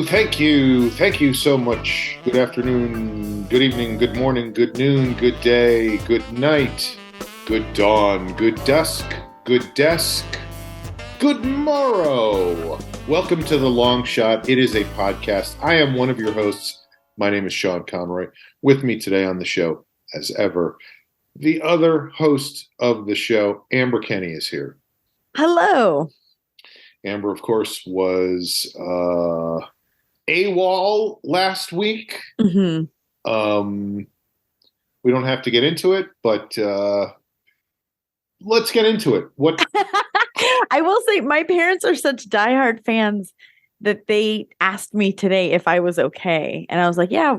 Thank you so much. Good afternoon, good evening, good morning, good noon, good day, good night, good dawn, good dusk, good desk, good morrow. Welcome to The Long Shot. It is a podcast. I am one of your hosts. My name is Sean Conroy. With me today on the show, as ever, the other host of the show, Amber Kenny, is here. Hello. Amber, of course, was AWOL last week. Mm-hmm. We don't have to get into it, but let's get into it. What I will say, my parents are such diehard fans that they asked me today if I was okay, and I was like, "Yeah,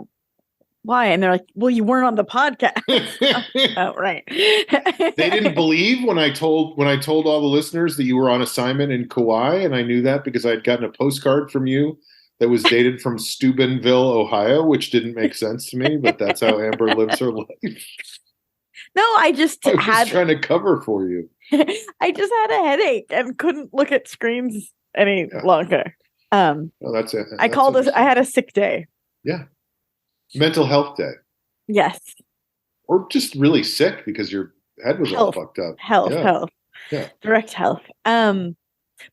why?" And they're like, "Well, you weren't on the podcast." Oh, right. They didn't believe when I told all the listeners that you were on assignment in Kauai, and I knew that because I had gotten a postcard from you that was dated from Steubenville, Ohio, which didn't make sense to me, but that's how Amber lives her life. No, I was trying to cover for you. I just had a headache and couldn't look at screens any longer. Well, that's it. I had a sick day. Yeah. Mental health day. Yes. Or just really sick because your head was all fucked up. Health. Yeah. Direct health. But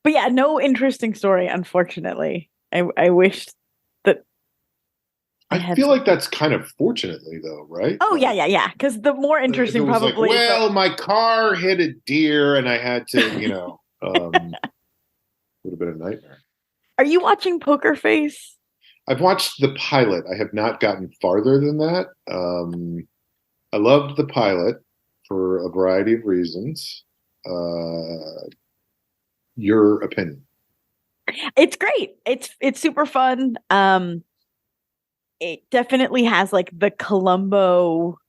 yeah, no interesting story, unfortunately. I wish that I feel like that's kind of fortunately though, right? Oh, yeah. Because the more interesting probably. Like, my car hit a deer and I had to, would have been a nightmare. Are you watching Poker Face? I've watched the pilot. I have not gotten farther than that. I loved the pilot for a variety of reasons. Your opinion? It's great. It's super fun. It definitely has like the Columbo,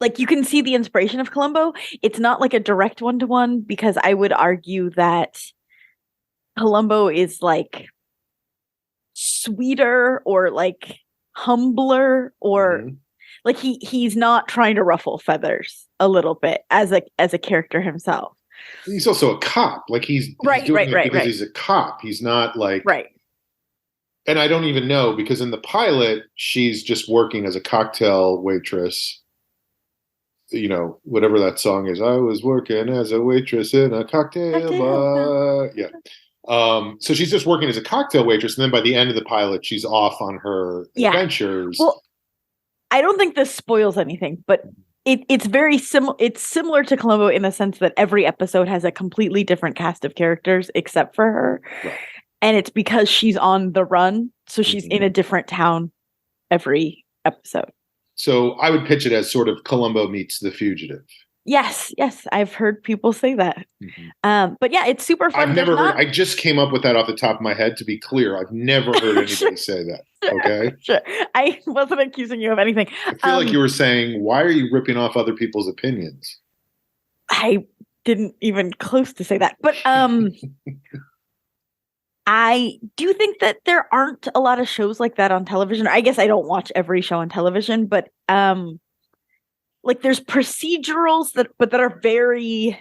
like you can see the inspiration of Columbo. It's not like a direct one-to-one because I would argue that Columbo is like sweeter or like humbler or like he's not trying to ruffle feathers a little bit as a character himself. He's also a cop. Like he's doing it because he's a cop. He's not like And I don't even know because in the pilot she's just working as a cocktail waitress. Whatever that song is. I was working as a waitress in a cocktail bar. Yeah. So she's just working as a cocktail waitress, and then by the end of the pilot, she's off on her adventures. Well, I don't think this spoils anything, but it's very similar. It's similar to Columbo in the sense that every episode has a completely different cast of characters except for her, and it's because she's on the run, so she's in a different town every episode. So I would pitch it as sort of Columbo meets The Fugitive. Yes, I've heard people say that. But yeah, it's super fun. I've never heard. I just came up with that off the top of my head. To be clear, I've never heard anybody say that. Okay, sure. I wasn't accusing you of anything. I feel like you were saying, "Why are you ripping off other people's opinions?" I didn't even close to say that, but I do think that there aren't a lot of shows like that on television. I guess I don't watch every show on television, but like there's procedurals that are very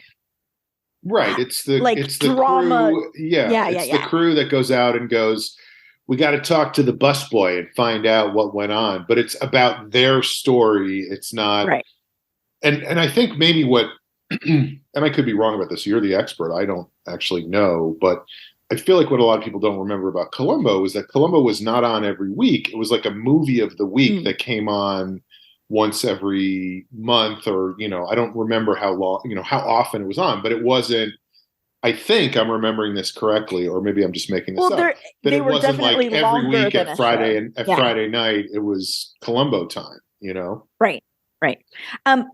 it's the drama. Crew. It's the crew that goes out and goes, we got to talk to the busboy and find out what went on. But it's about their story. It's not And I think maybe what and I could be wrong about this. You're the expert. I don't actually know, but I feel like what a lot of people don't remember about Columbo is that Columbo was not on every week. It was like a movie of the week that came on once every month, or I don't remember how long, how often it was on, but it wasn't. I think I'm remembering this correctly, or maybe I'm just making this up. That it wasn't like every week at Friday and at Friday night. It was Columbo time, Right.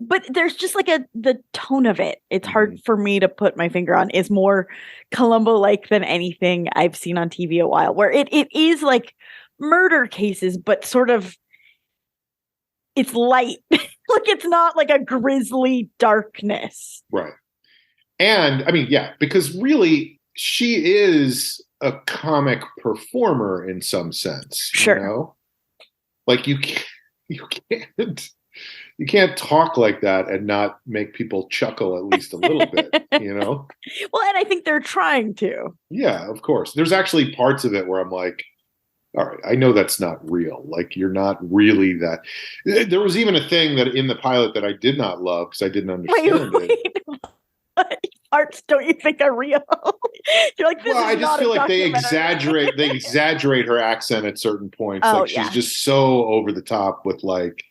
But there's just like the tone of it. It's hard for me to put my finger on. Is more Columbo-like than anything I've seen on TV a while. Where it is like murder cases, but sort of. It's light. Like it's not like a grisly darkness. Right. And I mean, because really she is a comic performer in some sense. Sure. Like you can't you can't talk like that and not make people chuckle at least a little bit, you know? Well, and I think they're trying to. Yeah, of course. There's actually parts of it where I'm like, all right, I know that's not real. Like, you're not really that. There was even a thing that in the pilot that I did not love because I didn't understand it. What parts don't you think are real? You're like, this Well, is I just not feel a like documentary. they exaggerate her accent at certain points. Oh, Like, she's yeah. just so over the top with like,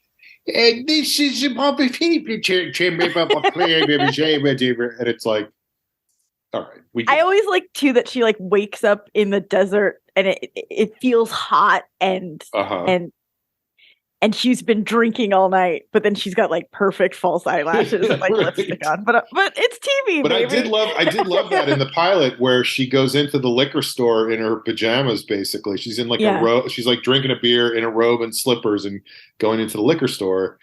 and this is and it's like, all right, we I get always like too that she like wakes up in the desert and it feels hot uh-huh. and she's been drinking all night, but then she's got like perfect false eyelashes and like lipstick Right. on. But it's TV, But baby. I did love that in the pilot where she goes into the liquor store in her pajamas. Basically, she's in like a Yeah. robe. She's like drinking a beer in a robe and slippers and going into the liquor store.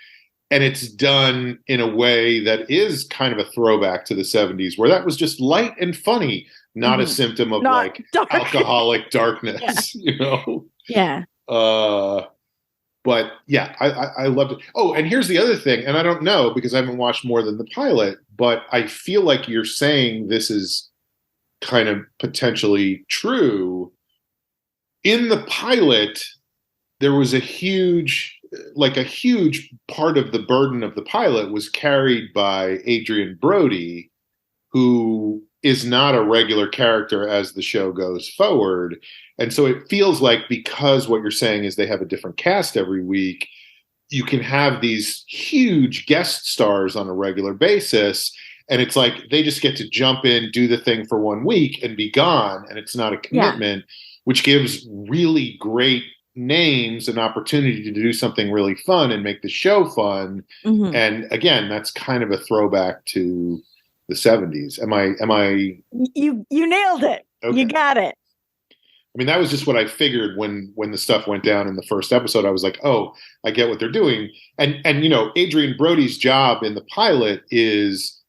And it's done in a way that is kind of a throwback to the 70s, where that was just light and funny, not a symptom of Not like dark. alcoholic Yeah. darkness, you know? Yeah. But yeah, I loved it. Oh, and here's the other thing, and I don't know because I haven't watched more than the pilot, but I feel like you're saying this is kind of potentially true. In the pilot, there was a huge part of the burden of the pilot was carried by Adrian Brody, who is not a regular character as the show goes forward. And so it feels like because what you're saying is they have a different cast every week, you can have these huge guest stars on a regular basis. And it's like they just get to jump in, do the thing for 1 week and be gone. And it's not a commitment, which gives really great names an opportunity to do something really fun and make the show fun. Mm-hmm. And again, that's kind of a throwback to the 70s. Am I You nailed it. Okay. You got it. I mean, that was just what I figured when the stuff went down in the first episode. I was like, oh, I get what they're doing. And you know, Adrian Brody's job in the pilot is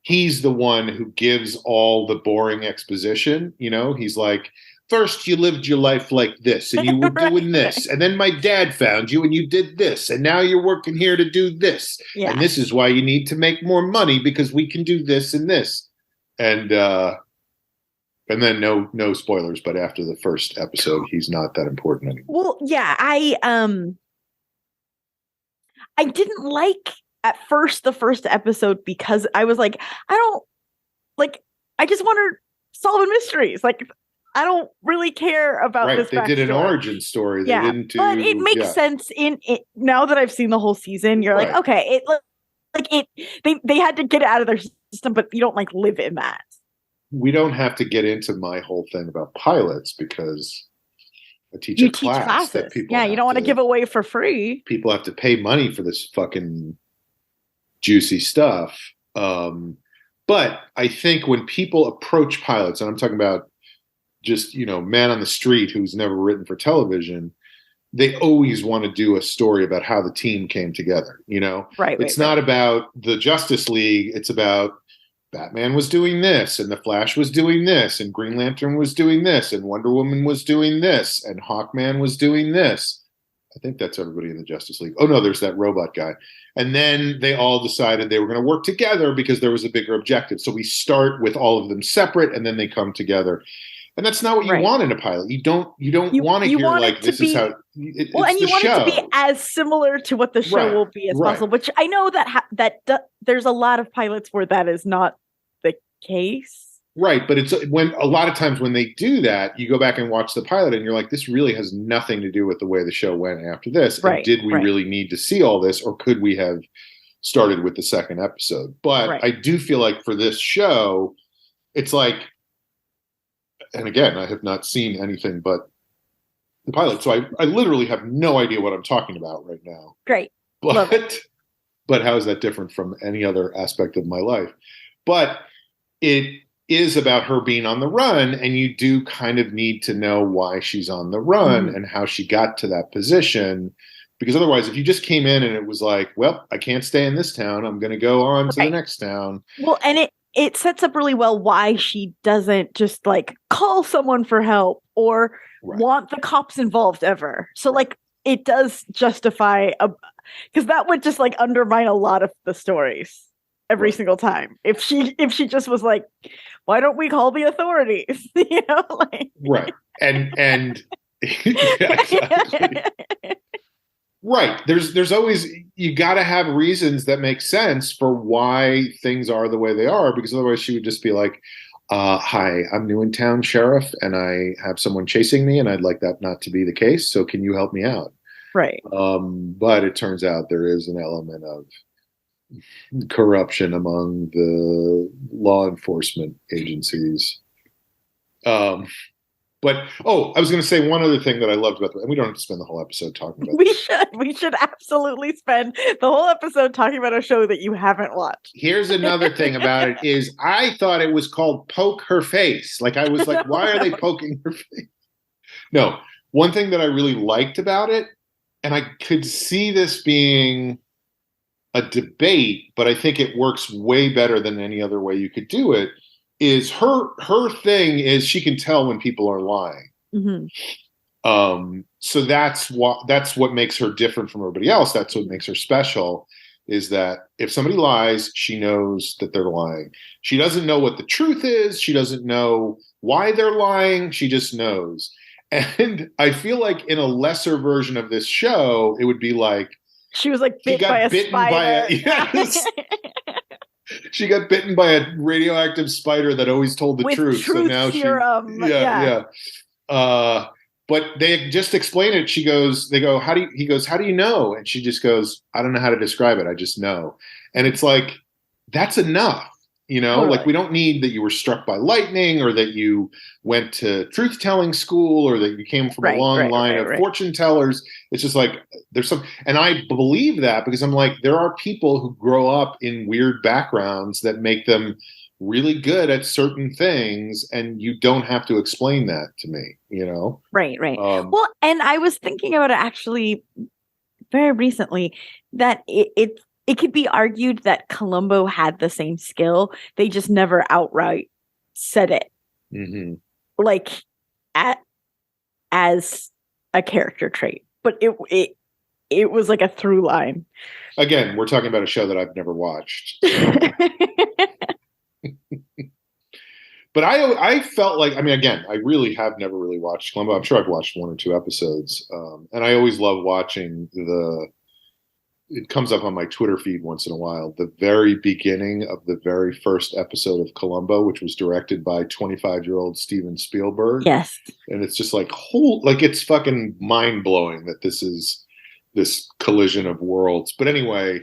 he's the one who gives all the boring exposition. You know, he's like, first you lived your life like this and you were right. doing this. And then my dad found you and you did this. And now you're working here to do this. Yeah. And this is why you need to make more money because we can do this and this. And then no spoilers, but after the first episode, he's not that important anymore. Well, yeah, I didn't like at first the first episode because I was like, I just want to solve mysteries. Like, I don't really care about this. They did an origin story. They didn't do, but it makes sense in it now that I've seen the whole season. You're like, okay, they had to get it out of their system, but you don't like live in that. We don't have to get into my whole thing about pilots because I teach a class classes. That people you don't want to give away for free. People have to pay money for this fucking juicy stuff. But I think when people approach pilots, and I'm talking about just, you know, man on the street who's never written for television, they always want to do a story about how the team came together, you know? It's not about the Justice League. It's about Batman was doing this, and the Flash was doing this, and Green Lantern was doing this, and Wonder Woman was doing this, and Hawkman was doing this. I think that's everybody in the Justice League. Oh, no, there's that robot guy. And then they all decided they were going to work together because there was a bigger objective. So we start with all of them separate, and then they come together. And that's not what you want in a pilot. You don't want to hear like this is how. And you want it to be as similar to what the show will be as possible. Which I know that there's a lot of pilots where that is not the case. Right, but it's when a lot of times when they do that, you go back and watch the pilot, and you're like, this really has nothing to do with the way the show went after this. And did we really need to see all this, or could we have started with the second episode? But I do feel like for this show, it's like. And again, I have not seen anything but the pilot. So I literally have no idea what I'm talking about right now. Great. Love it. But how is that different from any other aspect of my life? But it is about her being on the run, and you do kind of need to know why she's on the run and how she got to that position. Because otherwise, if you just came in and it was like, well, I can't stay in this town, I'm going to go on to the next town. Well, and it sets up really well why she doesn't just like call someone for help or want the cops involved ever. So like it does justify because that would just like undermine a lot of the stories every single time. If she just was like, why don't we call the authorities? Like right. And yeah, exactly. Right. There's always, you got to have reasons that make sense for why things are the way they are, because otherwise she would just be like, hi, I'm new in town, sheriff, and I have someone chasing me, and I'd like that not to be the case. So can you help me out? right. But it turns out there is an element of corruption among the law enforcement agencies. Um, But I was going to say one other thing that I loved about and we don't have to spend the whole episode talking about this. We should absolutely spend the whole episode talking about a show that you haven't watched. Here's another thing about it is I thought it was called Poke Her Face. Like I was like, why are they poking her face? No, one thing that I really liked about it, and I could see this being a debate, but I think it works way better than any other way you could do it, is her thing is she can tell when people are lying. So that's what makes her different from everybody else. That's what makes her special, is that if somebody lies, she knows that they're lying. She doesn't know what the truth is. She doesn't know why they're lying. She just knows. And I feel like in a lesser version of this show, it would be like she was like bitten by a spider. Yes. She got bitten by a radioactive spider that always told the truth. So now serum. Yeah. But they just explain it. He goes, how do you know? And she just goes, I don't know how to describe it. I just know. And it's like, that's enough. Totally. Like we don't need that you were struck by lightning or that you went to truth telling school or that you came from a long line of fortune tellers. It's just like there's some, and I believe that because I'm like, there are people who grow up in weird backgrounds that make them really good at certain things, and you don't have to explain that to me, Right. Well, and I was thinking about it actually very recently that it could be argued that Columbo had the same skill. They just never outright said it. Like as a character trait. But it was like a through line. Again, we're talking about a show that I've never watched. But I felt like, I mean, again, I really have never really watched Columbo. I'm sure I've watched one or two episodes. And I always love watching it comes up on my Twitter feed once in a while, the very beginning of the very first episode of Columbo, which was directed by 25-year-old Steven Spielberg. Yes. And it's just like, it's fucking mind blowing that this is this collision of worlds. But anyway,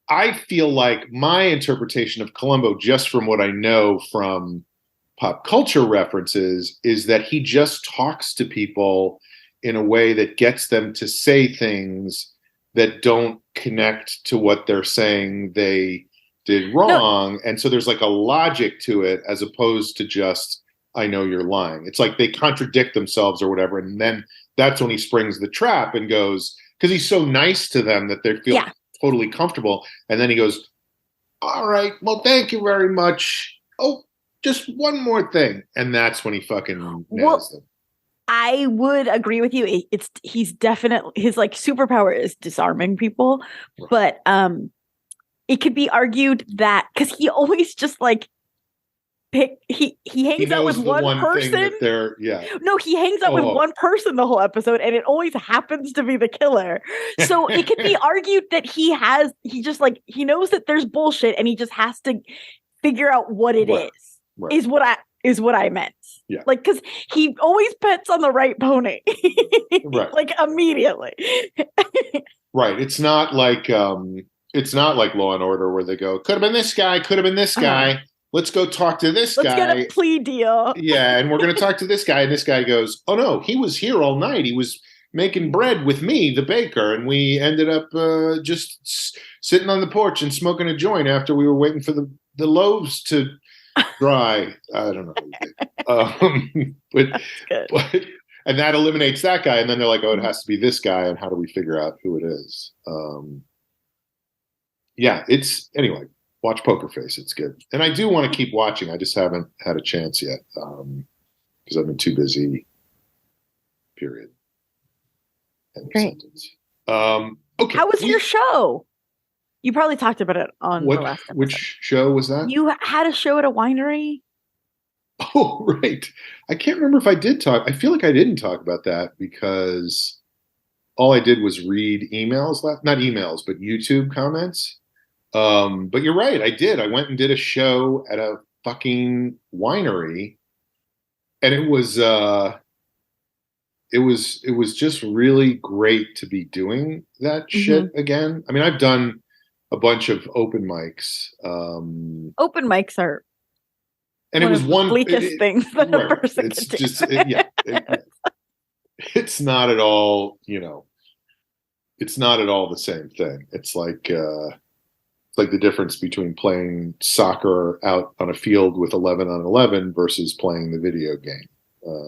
I feel like my interpretation of Columbo, just from what I know from pop culture references, is that he just talks to people in a way that gets them to say things that don't connect to what they're saying they did wrong. No. And so there's like a logic to it as opposed to just, I know you're lying. It's like they contradict themselves or whatever. And then that's when he springs the trap and goes, because he's so nice to them that they feel totally comfortable. And then he goes, all right, well, thank you very much. Oh, just one more thing. And that's when he fucking nails them. I would agree with you. He's definitely, his like superpower is disarming people, but it could be argued that because he always just like he hangs out with one person. No, he hangs out with one person the whole episode, and it always happens to be the killer. So it could be argued that he knows that there's bullshit, and he just has to figure out what it is. Is what I meant. Yeah. Like, because he always bets on the right pony. Like immediately. Right. It's not like Law and Order where they go, could have been this guy, could have been this guy. Let's go talk to this guy. Let's get a plea deal. Yeah, and we're going to talk to this guy, and this guy goes, oh no, he was here all night. He was making bread with me, the baker, and we ended up just sitting on the porch and smoking a joint after we were waiting for the loaves to dry. I don't know. But and that eliminates that guy, and then they're like, oh, it has to be this guy, and how do we figure out who it is? Anyway, watch Poker Face. It's good. And I do want to keep watching. I just haven't had a chance yet because I've been too busy, period. Great. All Okay. How was your show? You probably talked about it on the last episode. Which show was that? You had a show at a winery? Oh, right. I can't remember if I did talk. I feel like I didn't talk about that because all I did was read emails, not emails, but YouTube comments. But you're right. I did. I went and did a show at a fucking winery, and it was just really great to be doing that shit again. I mean, I've done a bunch of open mics. Open mics are and it was one bleakest things that a person it's can just it's not at all, it's not at all the same thing. It's like the difference between playing soccer out on a field with 11 on 11 versus playing the video game.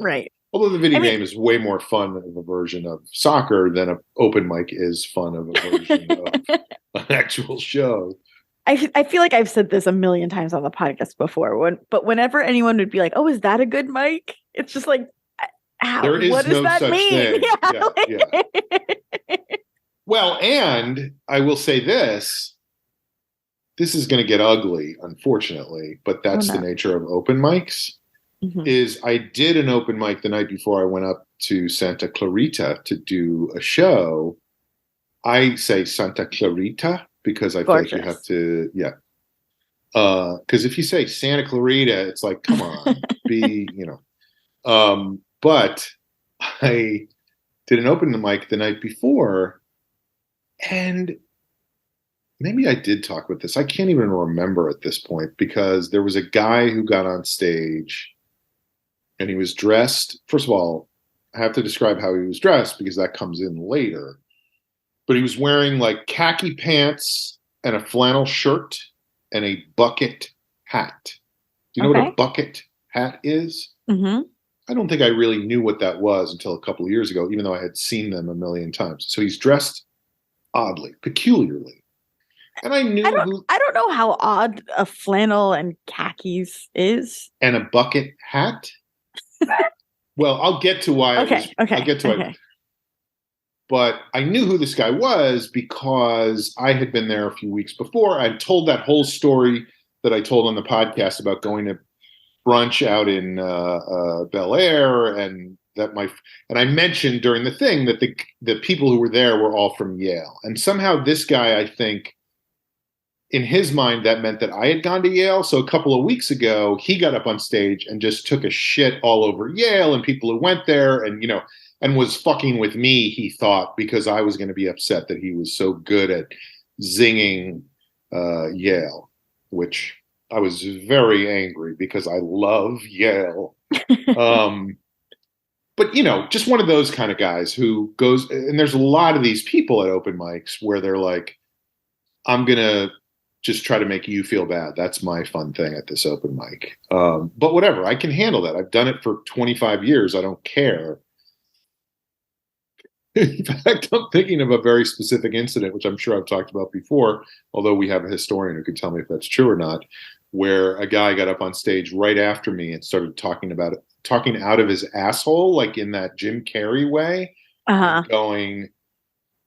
Right. Although the video game is way more fun of a version of soccer than an open mic is fun of a version of an actual show. I feel like I've said this a million times on the podcast before. But whenever anyone would be like, "Oh, is that a good mic?" It's just like, there is what does no that such mean? thing. Yeah. Well, and I will say this is going to get ugly, unfortunately, but that's the nature of open mics. Is I did an open mic the night before I went up to Santa Clarita to do a show. I say Santa Clarita because I feel like you have to, because if you say Santa Clarita, it's like, come on, but I did an open mic the night before, and maybe I did talk about this. I can't even remember at this point because there was a guy who got on stage and he was dressed. First of all, I have to describe how he was dressed because that comes in later. But he was wearing like khaki pants and a flannel shirt and a bucket hat. Do you know what a bucket hat is? I don't think I really knew what that was until a couple of years ago, even though I had seen them a million times. So he's dressed oddly, peculiarly. And I knew I don't know how odd a flannel and khakis is. And a bucket hat? Well, I'll get to why. I'll get to why. But I knew who this guy was because I had been there a few weeks before. I told that whole story that I told on the podcast about going to brunch out in Bel Air, and I mentioned during the thing that the people who were there were all from Yale, and somehow this guy, I think, in his mind, that meant that I had gone to Yale. So a couple of weeks ago, he got up on stage and just took a shit all over Yale and people who went there, and and was fucking with me, he thought, because I was going to be upset that he was so good at zinging Yale, which I was very angry because I love Yale. But, just one of those kind of guys who goes, and there's a lot of these people at open mics where they're like, I'm going to just try to make you feel bad. That's my fun thing at this open mic. But whatever, I can handle that. I've done it for 25 years. I don't care. In fact, I'm thinking of a very specific incident, which I'm sure I've talked about before, although we have a historian who can tell me if that's true or not, where a guy got up on stage right after me and started talking out of his asshole, like in that Jim Carrey way, going,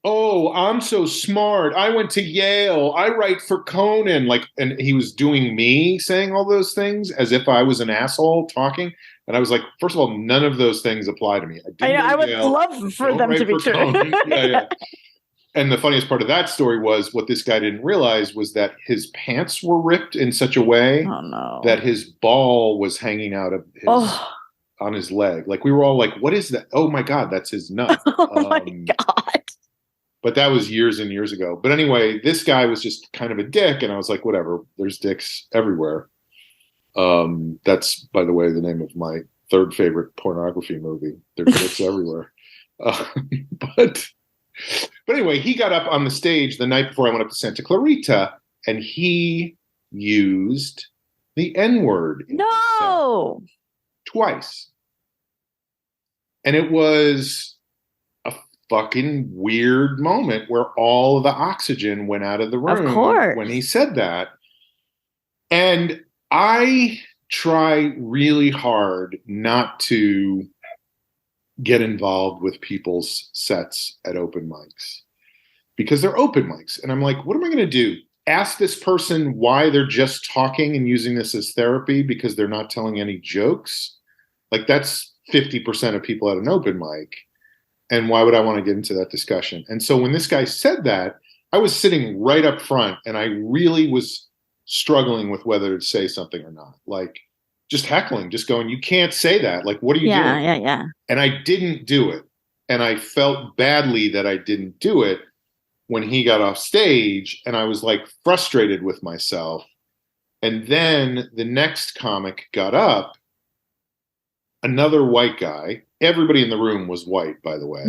"Oh, I'm so smart. I went to Yale. I write for Conan." And he was doing me saying all those things as if I was an asshole talking. And I was like, first of all, none of those things apply to me. I would love for them to be true. Yeah. And the funniest part of that story was what this guy didn't realize was that his pants were ripped in such a way that his ball was hanging out of on his leg. Like we were all like, "What is that? Oh my God, that's his nut." Oh my God. But that was years and years ago. But anyway, this guy was just kind of a dick. And I was like, whatever, there's dicks everywhere. That's, by the way, the name of my third favorite pornography movie. There's dicks everywhere. But anyway, he got up on the stage the night before I went up to Santa Clarita, and he used the N-word. No! Twice. And it was a fucking weird moment where all of the oxygen went out of the room when he said that. And I try really hard not to get involved with people's sets at open mics. because they're open mics. And I'm like, what am I going to do? Ask this person why they're just talking and using this as therapy because they're not telling any jokes? Like, that's 50% of people at an open mic. And why would I want to get into that discussion? And so when this guy said that, I was sitting right up front and I really was struggling with whether to say something or not. Like, just heckling, just going, you can't say that. Like, what are you doing? Yeah. And I didn't do it. And I felt badly that I didn't do it when he got off stage, and I was like frustrated with myself. And then the next comic got up, another white guy. Everybody in the room was white, by the way.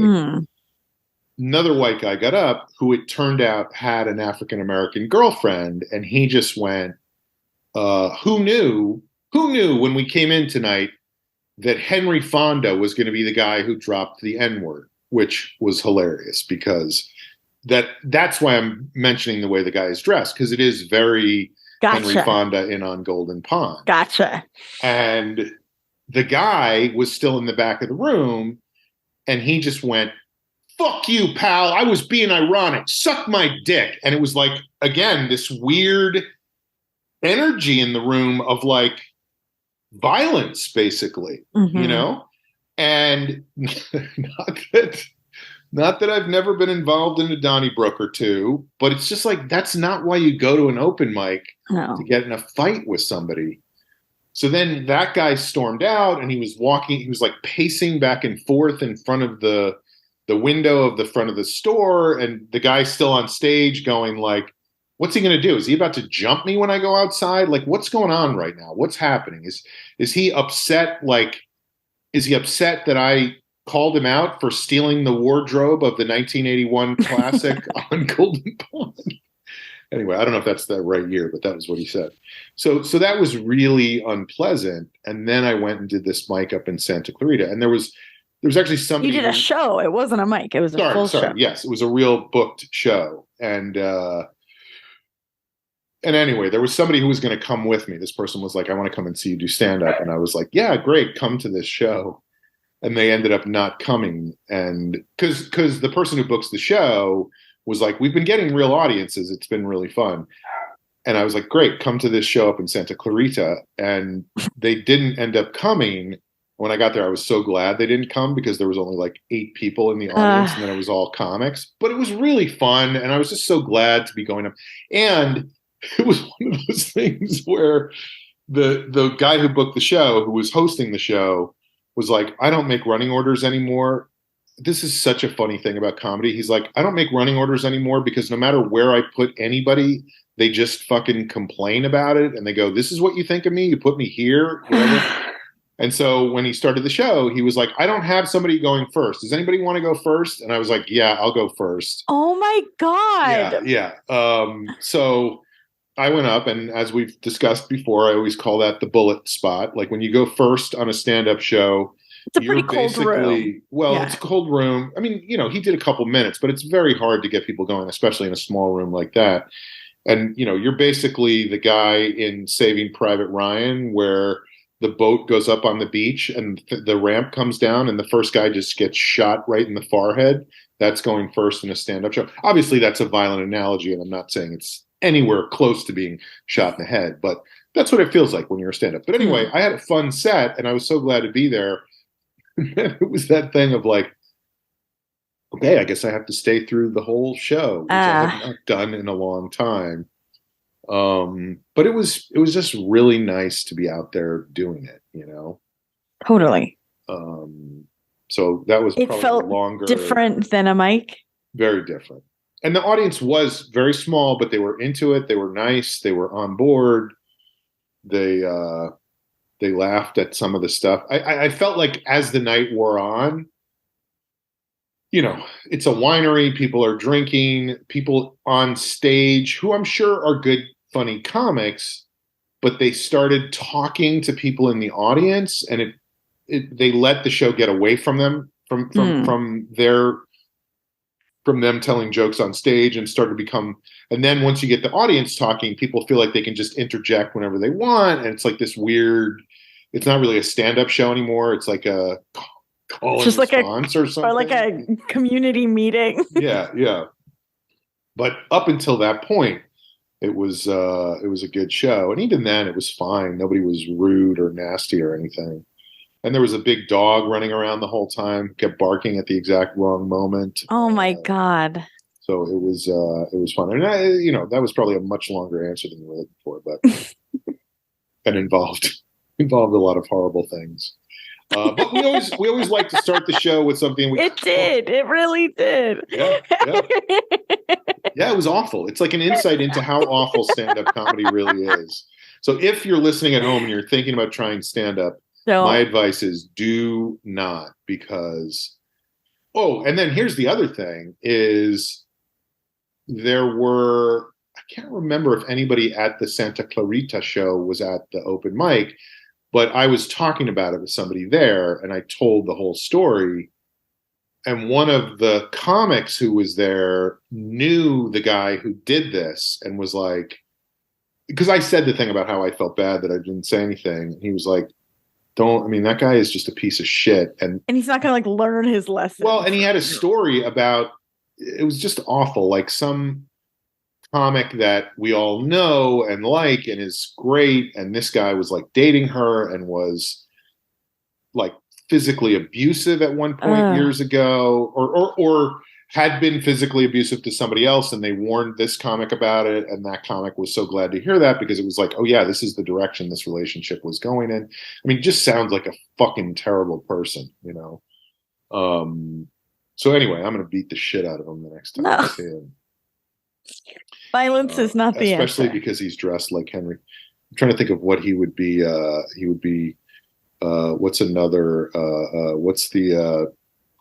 Another white guy got up who it turned out had an African-American girlfriend. And he just went, who knew when we came in tonight that Henry Fonda was going to be the guy who dropped the N-word, which was hilarious because that's why I'm mentioning the way the guy is dressed, because it is very Henry Fonda in On Golden Pond. Gotcha. And the guy was still in the back of the room, and he just went, fuck you, pal. I was being ironic. Suck my dick. And it was like, again, this weird energy in the room of like violence, basically, you know? And not that I've never been involved in a Donnybrook or two, but it's just like, that's not why you go to an open mic to get in a fight with somebody. So then that guy stormed out and he was like pacing back and forth in front of the window of the front of the store. And the guy's still on stage going like, what's he going to do? Is he about to jump me when I go outside? Like, what's going on right now? What's happening? Is he upset? Like, is he upset that I called him out for stealing the wardrobe of the 1981 classic On Golden Pond? Anyway, I don't know if that's the right year, but that was what he said. So that was really unpleasant. And then I went and did this mic up in Santa Clarita, and there was actually somebody. You did a show. It wasn't a mic. It was a full show. Yes, it was a real booked show. And anyway, there was somebody who was going to come with me. This person was like, I want to come and see you do stand up. And I was like, yeah, great. Come to this show. And they ended up not coming. And because the person who books the show was like, we've been getting real audiences. It's been really fun. And I was like, great, come to this show up in Santa Clarita. And they didn't end up coming. When I got there, I was so glad they didn't come because there was only like 8 people in the audience and then it was all comics. But it was really fun. And I was just so glad to be going up. And it was one of those things where the guy who booked the show, who was hosting the show, was like, I don't make running orders anymore. This is such a funny thing about comedy. He's like, I don't make running orders anymore because no matter where I put anybody, they just fucking complain about it. And they go, this is what you think of me? You put me here? Whatever. And so when he started the show, he was like, I don't have somebody going first. Does anybody want to go first? And I was like, yeah, I'll go first. Oh my God. Yeah. So I went up, and as we've discussed before, I always call that the bullet spot. Like when you go first on a stand-up show, it's a pretty cold room. Well, it's a cold room. I mean, he did a couple minutes, but it's very hard to get people going, especially in a small room like that. And, you're basically the guy in Saving Private Ryan where the boat goes up on the beach and the ramp comes down and the first guy just gets shot right in the forehead. That's going first in a stand-up show. Obviously, that's a violent analogy, and I'm not saying it's anywhere close to being shot in the head, but that's what it feels like when you're a stand-up. But anyway, I had a fun set, and I was so glad to be there. It was that thing of like, okay, I guess I have to stay through the whole show, which I have not done in a long time. But it was just really nice to be out there doing it, Totally. So that was it probably felt longer, different than a mic. Very different. And the audience was very small, but they were into it. They were nice. They were on board. They laughed at some of the stuff. I felt like as the night wore on, it's a winery. People are drinking. People on stage who I'm sure are good, funny comics, but they started talking to people in the audience, and they let the show get away from them, from them telling jokes on stage, and started to become. And then once you get the audience talking, people feel like they can just interject whenever they want, and it's like this weird. It's not really a stand-up show anymore. It's like a call and response or something, or like a community meeting. Yeah. But up until that point, it was a good show, and even then, it was fine. Nobody was rude or nasty or anything. And there was a big dog running around the whole time, kept barking at the exact wrong moment. Oh my God. So it was fun, and that was probably a much longer answer than you were looking for, but and involved a lot of horrible things. But we always like to start the show with something. It really did. Yeah, yeah, yeah. It was awful. It's like an insight into how awful stand-up comedy really is. So if you're listening at home and you're thinking about trying stand-up, my advice is do not, because. Oh, and then here's the other thing: is there were, I can't remember if anybody at the Santa Clarita show was at the open mic, but I was talking about it with somebody there, and I told the whole story. And one of the comics who was there knew the guy who did this and was like, because I said the thing about how I felt bad that I didn't say anything. And he was like, that guy is just a piece of shit. And he's not going to like learn his lesson. Well, and he had a story about, it was just awful. Like some comic that we all know and like and is great, and this guy was like dating her and was like physically abusive at one point years ago, or had been physically abusive to somebody else, and they warned this comic about it, and that comic was so glad to hear that, because it was like, oh yeah, this is the direction this relationship was going in. I mean, just sounds like a fucking terrible person, so anyway, I'm going to beat the shit out of him the next time I see him. Violence is not the answer. Especially because he's dressed like Henry. I'm trying to think of what he would be. What's another?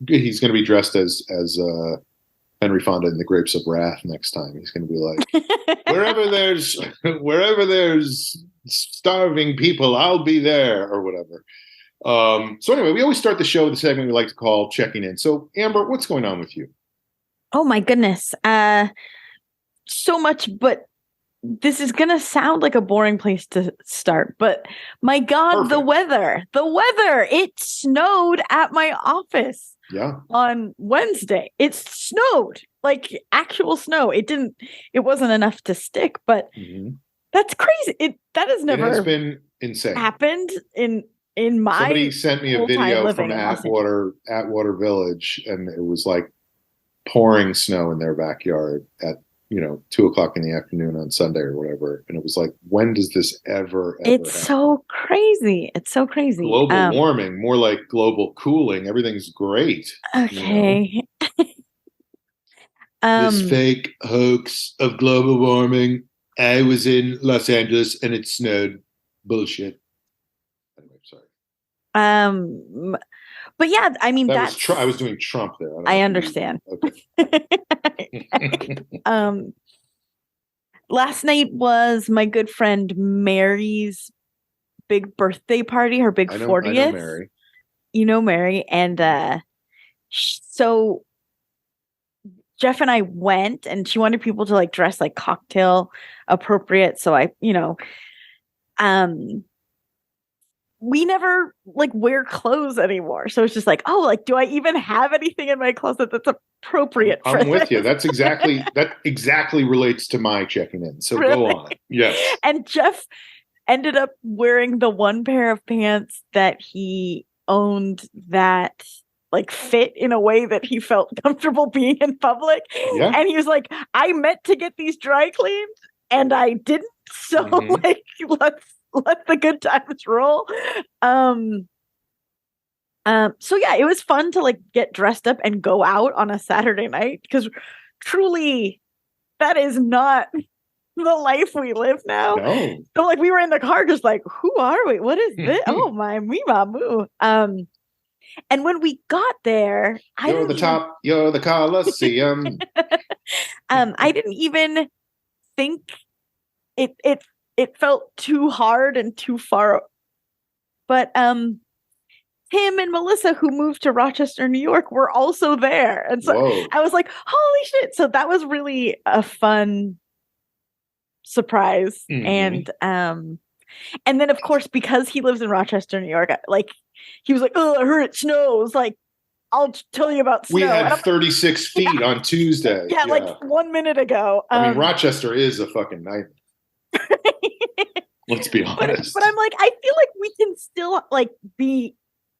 He's going to be dressed as Henry Fonda in The Grapes of Wrath next time. He's going to be like, wherever there's starving people, I'll be there, or whatever. So anyway, we always start the show with a segment we like to call Checking In. So Amber, what's going on with you? Oh my goodness. So much, but this is going to sound like a boring place to start, but my God, Perfect. the weather, it snowed at my office on Wednesday. It snowed, like actual snow. It wasn't enough to stick, but that's crazy. That has never been insane. Happened in my Somebody sent me a video from Atwater Village, and it was like pouring snow in their backyard at 2:00 in the afternoon on Sunday or whatever. And it was like, when does this ever It's happen? so crazy. It's so crazy. Global warming, more like global cooling. Everything's great. Okay. This fake hoax of global warming. I was in Los Angeles and it snowed. Bullshit. Anyway, sorry. But yeah, I mean, I was doing Trump there. I understand. Okay. Last night was my good friend Mary's big birthday party, her big 40th. I know Mary. You know Mary. And so Jeff and I went, and she wanted people to like dress like cocktail appropriate. So we never like wear clothes anymore. So it's just like, oh, like, do I even have anything in my closet that's appropriate for I'm with you. That exactly relates to my checking in. So really? Go on. Yes. And Jeff ended up wearing the one pair of pants that he owned that like fit in a way that he felt comfortable being in public. Yeah. And he was like, I meant to get these dry cleaned and I didn't. So like, let the good times roll. So yeah, it was fun to like get dressed up and go out on a Saturday night, because truly that is not the life we live now. No. So like we were in the car just like, who are we? What is this? Oh my moo. And when we got there, you're the Colosseum. I didn't even think it felt too hard and too far. But Tim and Melissa, who moved to Rochester, New York, were also there. And so I was like, holy shit. So that was really a fun surprise. And then of course, because he lives in Rochester, New York, like he was like, oh, I heard it snows. Like, I'll tell you about snow. We had 36 feet on Tuesday. Yeah, like 1 minute ago. I mean, Rochester is a fucking nightmare. Let's be honest. But I'm like, I feel like we can still like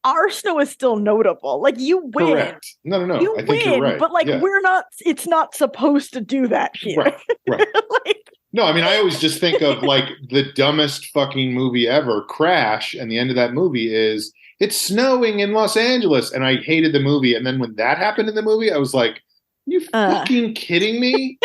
our snow is still notable. Like you win. Correct. No. I think you're right. But like we're not. It's not supposed to do that here. Right. Like, no, I mean, I always just think of like the dumbest fucking movie ever, Crash, and the end of that movie is it's snowing in Los Angeles, and I hated the movie. And then when that happened in the movie, I was like, you fucking kidding me?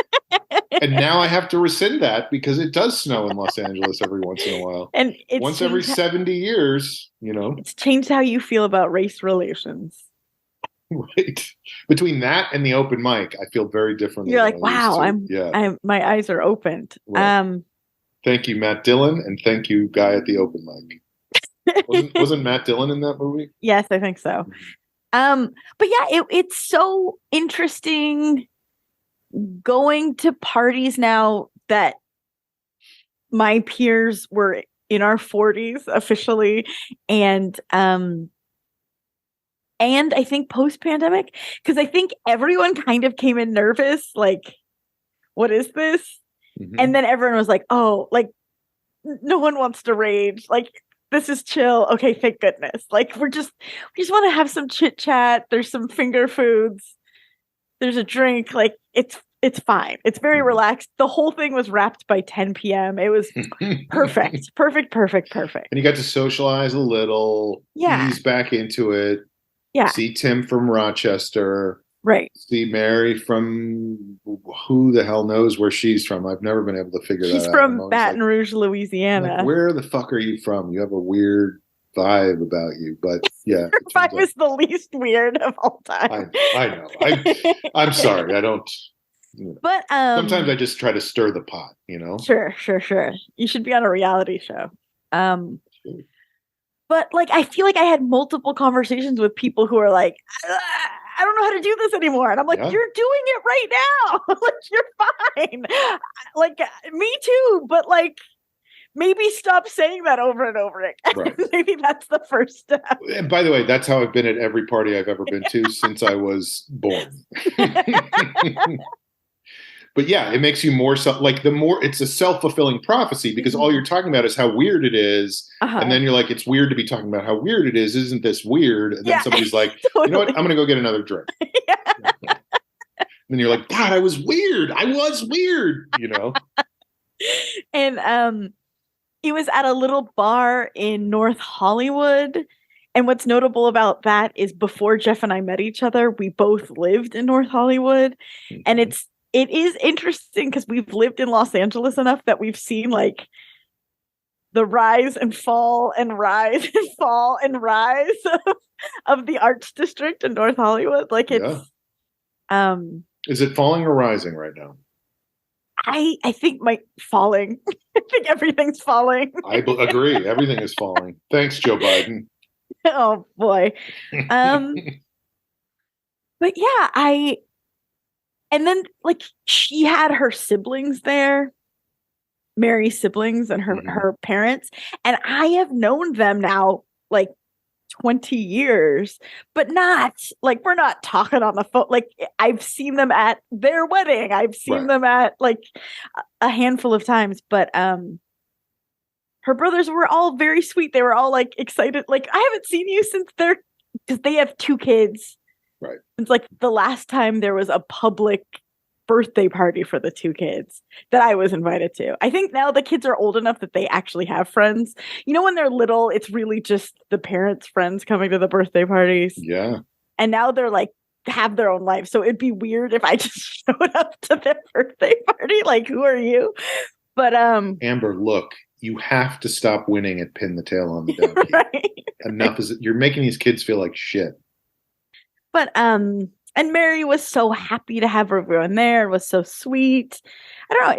And now I have to rescind that because it does snow in Los Angeles every once in a while. And it's once every 70 years, you know. It's changed how you feel about race relations. Right. Between that and the open mic, I feel very different. You're like, wow, my eyes are opened. Right. Thank you, Matt Dillon, and thank you, guy at the open mic. Wasn't Matt Dillon in that movie? Yes, I think so. But yeah, it's so interesting going to parties now that my peers were in our 40s officially, and I think post-pandemic, because I think everyone kind of came in nervous, like, what is this? Mm-hmm. And then everyone was like, oh, like, no one wants to rage. Like, this is chill. Okay, thank goodness. Like, we just want to have some chit chat. There's some finger foods. There's a drink. Like, it's fine. It's very relaxed. The whole thing was wrapped by 10 p.m. It was perfect. Perfect. And you got to socialize a little. Yeah. Ease back into it. Yeah. See Tim from Rochester. Right. See Mary from who the hell knows where she's from. I've never been able to figure that out. She's from Baton Rouge, Louisiana. Like, where the fuck are you from? You have a weird vibe about you, but yeah. Her vibe is the least weird of all time. I know. I'm sorry. I don't. You know. But sometimes I just try to stir the pot, you know? Sure. You should be on a reality show. But like, I feel like I had multiple conversations with people who are like, I don't know how to do this anymore. And I'm like, You're doing it right now. Like, you're fine. Like, me too. But like, maybe stop saying that over and over again. Right. Maybe that's the first step. And by the way, that's how I've been at every party I've ever been to since I was born. But yeah, it makes you more it's a self-fulfilling prophecy because all you're talking about is how weird it is. And then you're like, it's weird to be talking about how weird it is. Isn't this weird? And then somebody's like, totally. You know what? I'm going to go get another drink. And then you're like, God, I was weird, you know? And it was at a little bar in North Hollywood. And what's notable about that is before Jeff and I met each other, we both lived in North Hollywood. Mm-hmm. And it is interesting because we've lived in Los Angeles enough that we've seen like the rise and fall and rise and fall and rise of the arts district in North Hollywood. Like it's is it falling or rising right now? I think falling. I think everything's falling. I agree. Everything is falling. Thanks, Joe Biden. Oh boy. But yeah, and then like she had her siblings there, Mary's siblings and her parents. And I have known them now like 20 years, but not like we're not talking on the phone. Like I've seen them at their wedding. I've seen them at like a handful of times, but her brothers were all very sweet. They were all like excited. Like I haven't seen you since because they have 2 kids. Right. It's like the last time there was a public birthday party for the 2 kids that I was invited to. I think now the kids are old enough that they actually have friends. You know, when they're little, it's really just the parents' friends coming to the birthday parties. Yeah. And now they're like, have their own life. So it'd be weird if I just showed up to their birthday party. Like, who are you? But Amber, look, you have to stop winning at pin the tail on the donkey. Right. Enough is you're making these kids feel like shit. But and Mary was so happy to have everyone there. It was so sweet. I don't know.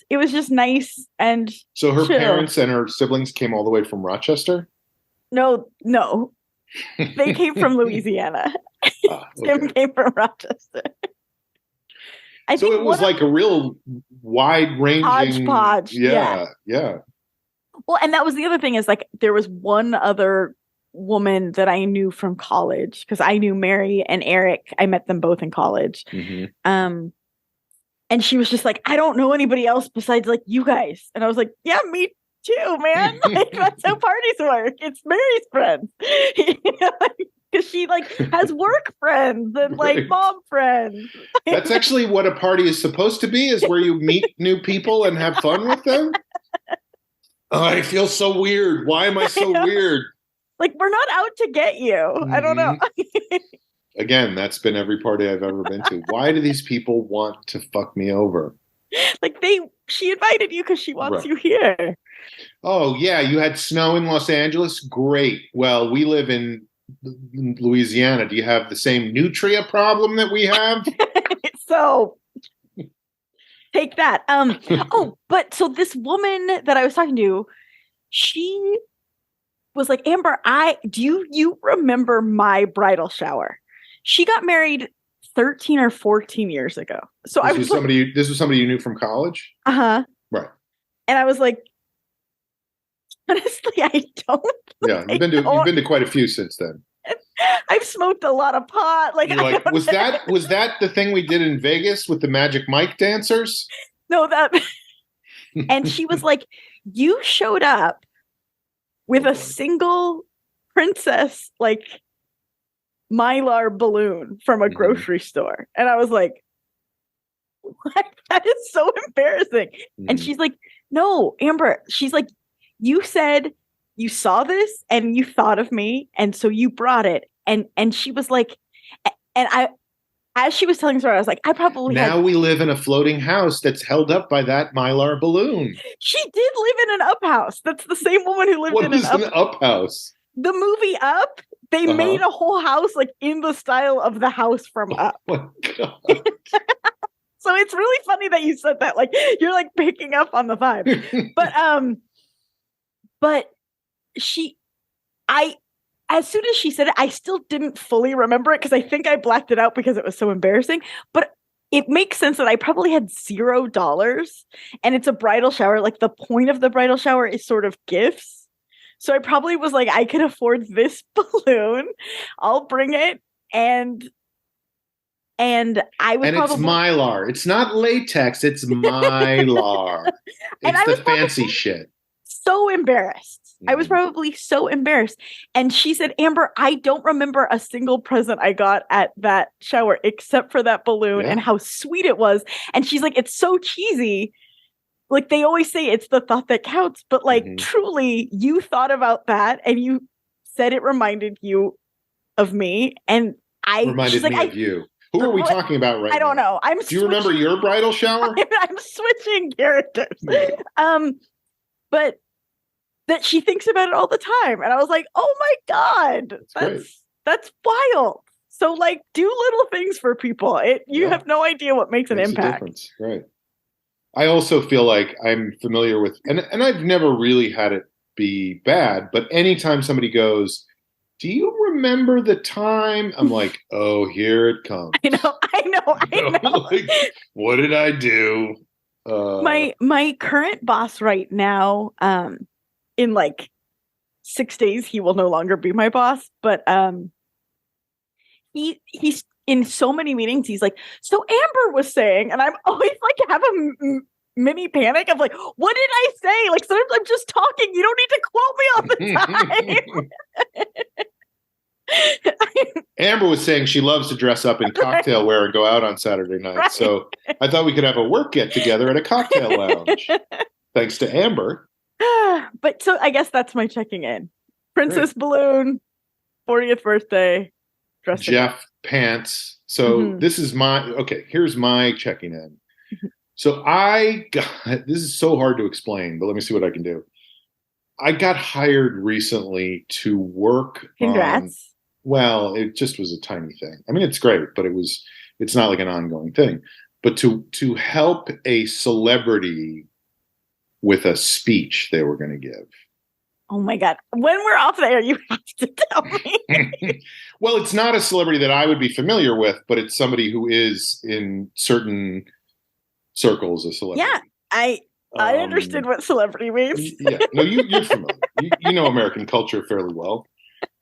It was just nice and so her chill. Parents and her siblings came all the way from Rochester? No. They came from Louisiana. Okay. Tim came from Rochester. So it was like a real wide-ranging hodgepodge. Yeah. Well, and that was the other thing is like there was one other woman that I knew from college, because I knew Mary and Eric. I met them both in college. Mm-hmm. And she was just like, I don't know anybody else besides like you guys. And I was like, yeah, me too, man. Like, that's how parties work. It's Mary's friends. Because she like has work friends and like mom friends. That's actually what a party is supposed to be, is where you meet new people and have fun with them. Oh, I feel so weird. Why am I so weird? Like, we're not out to get you. Mm-hmm. I don't know. Again, that's been every party I've ever been to. Why do these people want to fuck me over? Like, she invited you because she wants you here. Oh, yeah. You had snow in Los Angeles? Great. Well, we live in Louisiana. Do you have the same nutria problem that we have? So take that. But so this woman that I was talking to, she was like, Amber, do you remember my bridal shower? She got married 13 or 14 years ago. So this was somebody you knew from college? Uh-huh. Right. And I was like, honestly, I don't. Yeah, you've been to quite a few since then. I've smoked a lot of pot. Like, was that the thing we did in Vegas with the Magic Mike dancers? No, that. And she was like, you showed up with a single princess, like, Mylar balloon from a grocery store. And I was like, what? That is so embarrassing. And she's like, no, Amber. She's like, you said you saw this and you thought of me, and so you brought it. And she was like, and I, as she was telling the story, I was like, I probably we live in a floating house that's held up by that Mylar balloon. She did live in an up house. That's the same woman who lived in an up house. The movie Up, they made a whole house like in the style of the house from Up. Oh my God. So it's really funny that you said that. Like, you're like picking up on the vibe. But as soon as she said it, I still didn't fully remember it because I think I blacked it out because it was so embarrassing. But it makes sense that I probably had $0 and it's a bridal shower. Like, the point of the bridal shower is sort of gifts. So I probably was like, I can afford this balloon. I'll bring it. And I would it's Mylar. It's not latex. It's Mylar. It's the fancy shit. So embarrassed. I was probably so embarrassed. And she said, Amber, I don't remember a single present I got at that shower except for that balloon and how sweet it was. And she's like, it's so cheesy. Like, they always say it's the thought that counts, but like, truly, you thought about that and you said it reminded you of me. And reminded me of you. Who are we talking about right now? I don't know. Do you remember your bridal shower? I'm switching characters. But that she thinks about it all the time. And I was like, oh my God, that's wild. So like, do little things for people. You have no idea what makes an impact. Right. I also feel like I'm familiar with, and I've never really had it be bad, but anytime somebody goes, do you remember the time? I'm like, oh, here it comes. I know. Like, what did I do? My current boss right now, in like 6 days, he will no longer be my boss, but he's in so many meetings. He's like, so Amber was saying, and I'm always like, have a mini panic of like, what did I say? Like, sometimes I'm just talking. You don't need to quote me all the time. Amber was saying she loves to dress up in cocktail wear and go out on Saturday night. Right. So I thought we could have a work get together at a cocktail lounge. Thanks to Amber. But so I guess that's my checking in. Princess Balloon, 40th birthday. Jeff Pants. So this is here's my checking in. So this is so hard to explain, but let me see what I can do. I got hired recently to work. Congrats. Well, it just was a tiny thing. I mean, it's great, but it's not like an ongoing thing. But to help a celebrity with a speech they were going to give. Oh my God. When we're off there, you have to tell me. Well, it's not a celebrity that I would be familiar with, but it's somebody who is in certain circles a celebrity. Yeah, I understood what celebrity means. Yeah, no, you're familiar. You know American culture fairly well.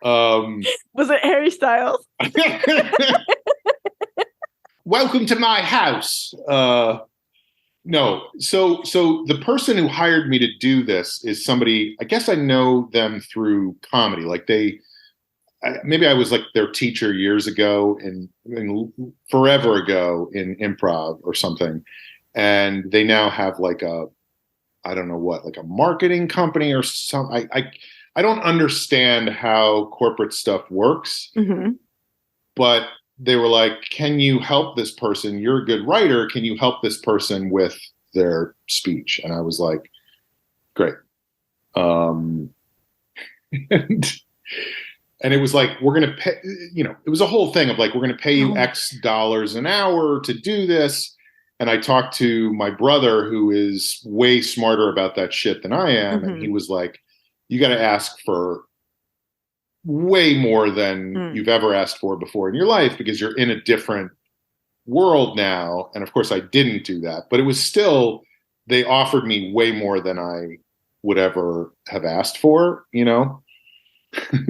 Was it Harry Styles? Welcome to my house. No. So the person who hired me to do this is somebody, I guess I know them through comedy. Like maybe I was like their teacher years ago and forever ago in improv or something. And they now have like I don't know what, like a marketing company or something. I don't understand how corporate stuff works, but they were like, can you help this person? You're a good writer. Can you help this person with their speech? And I was like, great. And it was like, we're going to pay, it was a whole thing of like, we're going to pay you X dollars an hour to do this. And I talked to my brother, who is way smarter about that shit than I am. And he was like, you got to ask for way more than you've ever asked for before in your life, because you're in a different world now. And of course I didn't do that, but it was still, they offered me way more than I would ever have asked for,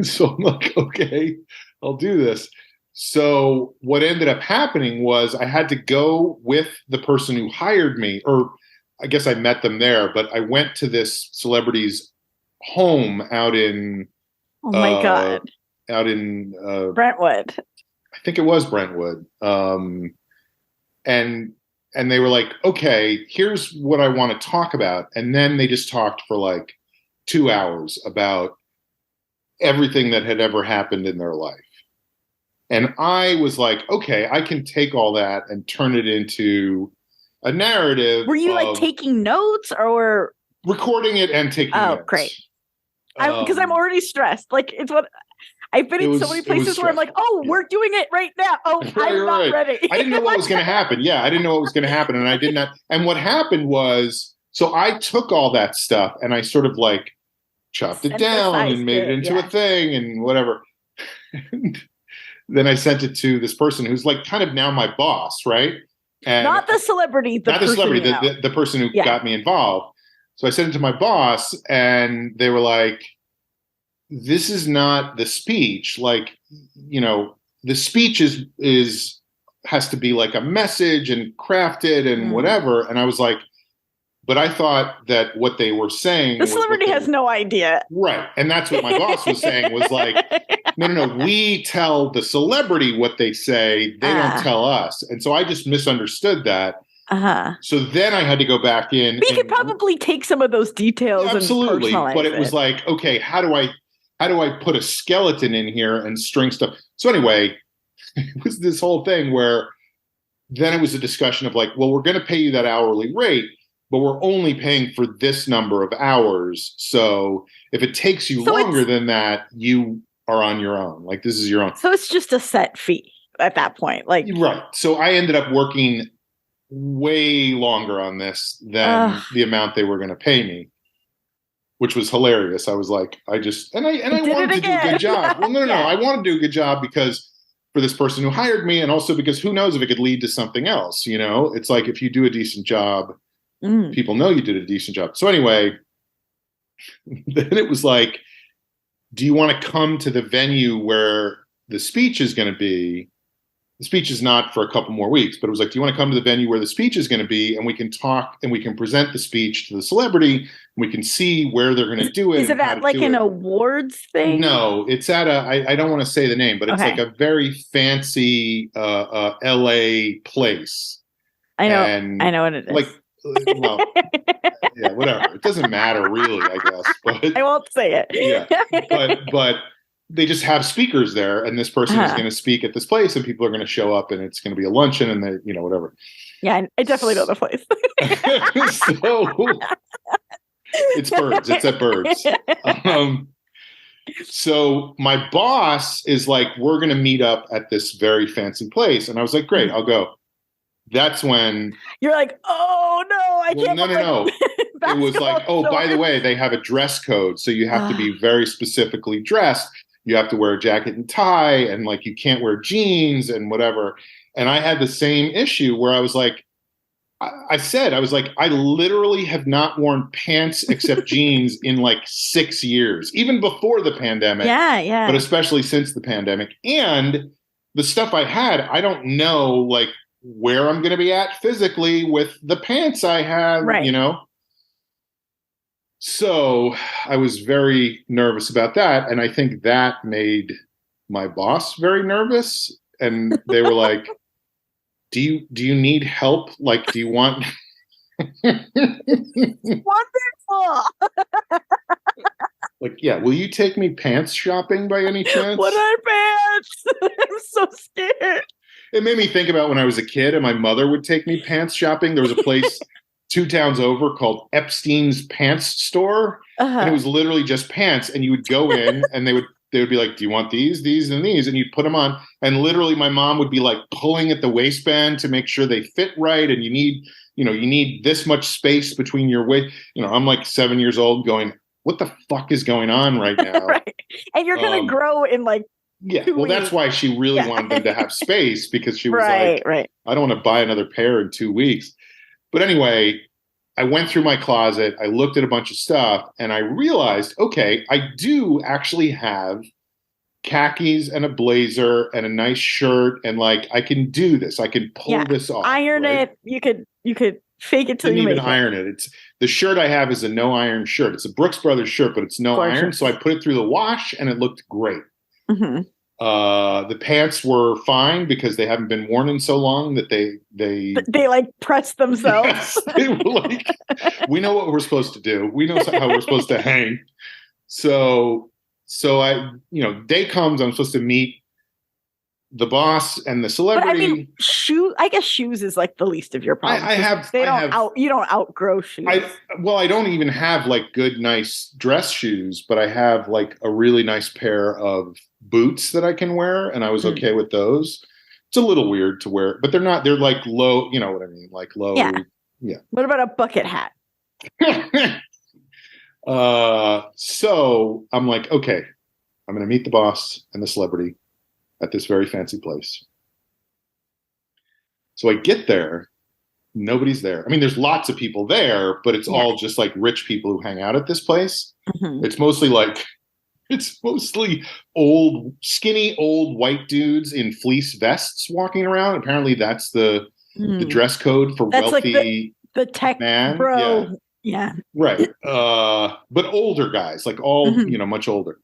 So I'm like, okay, I'll do this. So what ended up happening was I had to go with the person who hired me, or I guess I met them there, but I went to this celebrity's home out in, oh my God, out in Brentwood. I think it was Brentwood. And they were like, okay, here's what I want to talk about. And then they just talked for like 2 hours about everything that had ever happened in their life. And I was like, okay, I can take all that and turn it into a narrative. Were you like taking notes or recording it and taking notes? Oh, great. Because I'm already stressed. Like, it's what I've been in so many places where I'm like, oh, we're doing it right now. Oh, I'm not ready. I didn't know what was going to happen. Yeah, I didn't know what was going to happen. And I did not. And what happened was, so I took all that stuff and I sort of like chopped it down and made it into a thing and whatever. And then I sent it to this person who's like kind of now my boss, right? And not the celebrity. Not the celebrity, the person who got me involved. So I sent it to my boss and they were like, this is not the speech. Like, the speech has to be like a message and crafted and whatever. And I was like, but I thought that what they were saying, the celebrity has no idea. Right. And that's what my boss was saying, was like, no, we tell the celebrity what they say. They don't tell us. And so I just misunderstood that. So then I had to go back in. But you could probably take some of those details absolutely, and personalize but it was like, okay, how do I put a skeleton in here and string stuff? So anyway, it was this whole thing where then it was a discussion of like, well, we're going to pay you that hourly rate, but we're only paying for this number of hours. So if it takes you longer than that, you are on your own. Like, this is your own. So it's just a set fee at that point. Like, right. So I ended up working way longer on this than the amount they were going to pay me, which was hilarious. I was like, I wanted to do a good job. Well, no. I wanted to do a good job because for this person who hired me, and also because who knows if it could lead to something else. It's like, if you do a decent job, people know you did a decent job. So anyway, then it was like, do you want to come to the venue where the speech is going to be? The speech is not for a couple more weeks, but it was like, do you want to come to the venue where the speech is going to be? And we can talk and we can present the speech to the celebrity. And we can see where they're going to do it. Is it at like an awards thing? No, it's at I don't want to say the name, but it's like a very fancy LA place. I know what it is. Like, well, yeah, whatever. It doesn't matter really, I guess. But I won't say it. Yeah, but they just have speakers there, and this person is going to speak at this place, and people are going to show up, and it's going to be a luncheon, and they, whatever. Yeah, I definitely know the place. So it's Birds. It's at Birds. So my boss is like, we're going to meet up at this very fancy place, and I was like, great, I'll go. That's when you're like, oh no, I can't. No. It was like, oh, by the way, they have a dress code, so you have to be very specifically dressed. You have to wear a jacket and tie, and like, you can't wear jeans and whatever. And I had the same issue where I was like, I said, I was like, I literally have not worn pants except jeans in like 6 years, even before the pandemic. Yeah, yeah. But especially since the pandemic. And the stuff I had, I don't know like where I'm going to be at physically with the pants I have, right. you know? So I was very nervous about that. And I think that made my boss very nervous. And they were like, do you need help? Like, do you want Wonderful. like, yeah, will you take me pants shopping by any chance? What are pants? I'm so scared. It made me think about when I was a kid and my mother would take me pants shopping. There was a place 2 towns over called Epstein's Pants Store. And it was literally just pants. And you would go in and they would be like, do you want these, and these? And you'd put them on. And literally my mom would be like pulling at the waistband to make sure they fit right. And you need this much space between your waist. I'm like 7 years old going, what the fuck is going on right now? Right. And you're going to grow in like, yeah. Well, that's why she really wanted them to have space, because she was like, I don't want to buy another pair in 2 weeks. But anyway, I went through my closet, I looked at a bunch of stuff, and I realized, okay, I do actually have khakis and a blazer and a nice shirt, and like I can do this. I can pull this off. Iron it. You could fake it till you make it. Didn't even iron it. It's the shirt I have is a no iron shirt. It's a Brooks Brothers shirt, but it's no iron. So I put it through the wash, and it looked great. Mm-hmm. The pants were fine because they haven't been worn in so long that they like pressed themselves. Yes, they were like, we know what we're supposed to do. We know how we're supposed to hang. So I, day comes, I'm supposed to meet the boss and the celebrity. But I mean, I guess shoes is like the least of your problems. You don't outgrow shoes. I don't even have like good, nice dress shoes, but I have like a really nice pair of boots that I can wear, and I was okay with those. It's a little weird to wear, but they're like low, you know what I mean? Like low. Yeah. What about a bucket hat? So I'm like, okay, I'm going to meet the boss and the celebrity at this very fancy place. So I get there, nobody's there. I mean, there's lots of people there, but it's all just like rich people who hang out at this place. Mm-hmm. It's mostly old, skinny, old white dudes in fleece vests walking around. Apparently that's the dress code for wealthy the tech man. Bro. Yeah. Right. But older guys, like all, much older.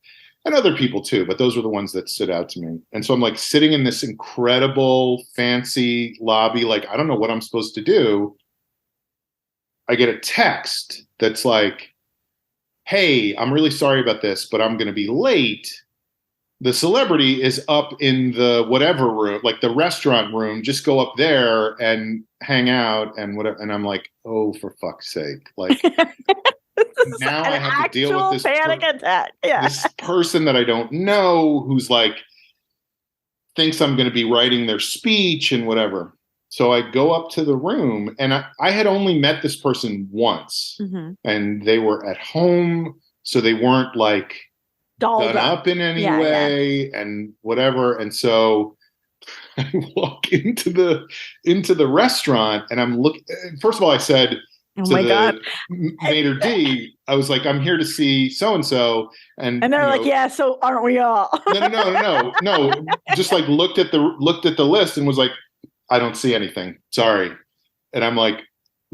And other people too, but those were the ones that stood out to me. And so I'm like sitting in this incredible fancy lobby, like I don't know what I'm supposed to do. I get a text that's like, hey, I'm really sorry about this, but I'm going to be late. The celebrity is up in the whatever room, like the restaurant room. Just go up there and hang out and whatever. And I'm like, oh, for fuck's sake. Like, now I have to deal with this panic attack. Yeah. This person that I don't know who's like thinks I'm going to be writing their speech and whatever. So I go up to the room, and I had only met this person once, and they were at home, so they weren't like done up in any way and whatever. And so I walk into the restaurant, and I'm looking. First of all, I said, "Oh my God, Mater D!" I was like, "I'm here to see so and so," and they're like, "Yeah, so aren't we all?" No. Just like looked at the list and was like, "I don't see anything. Sorry." And I'm like,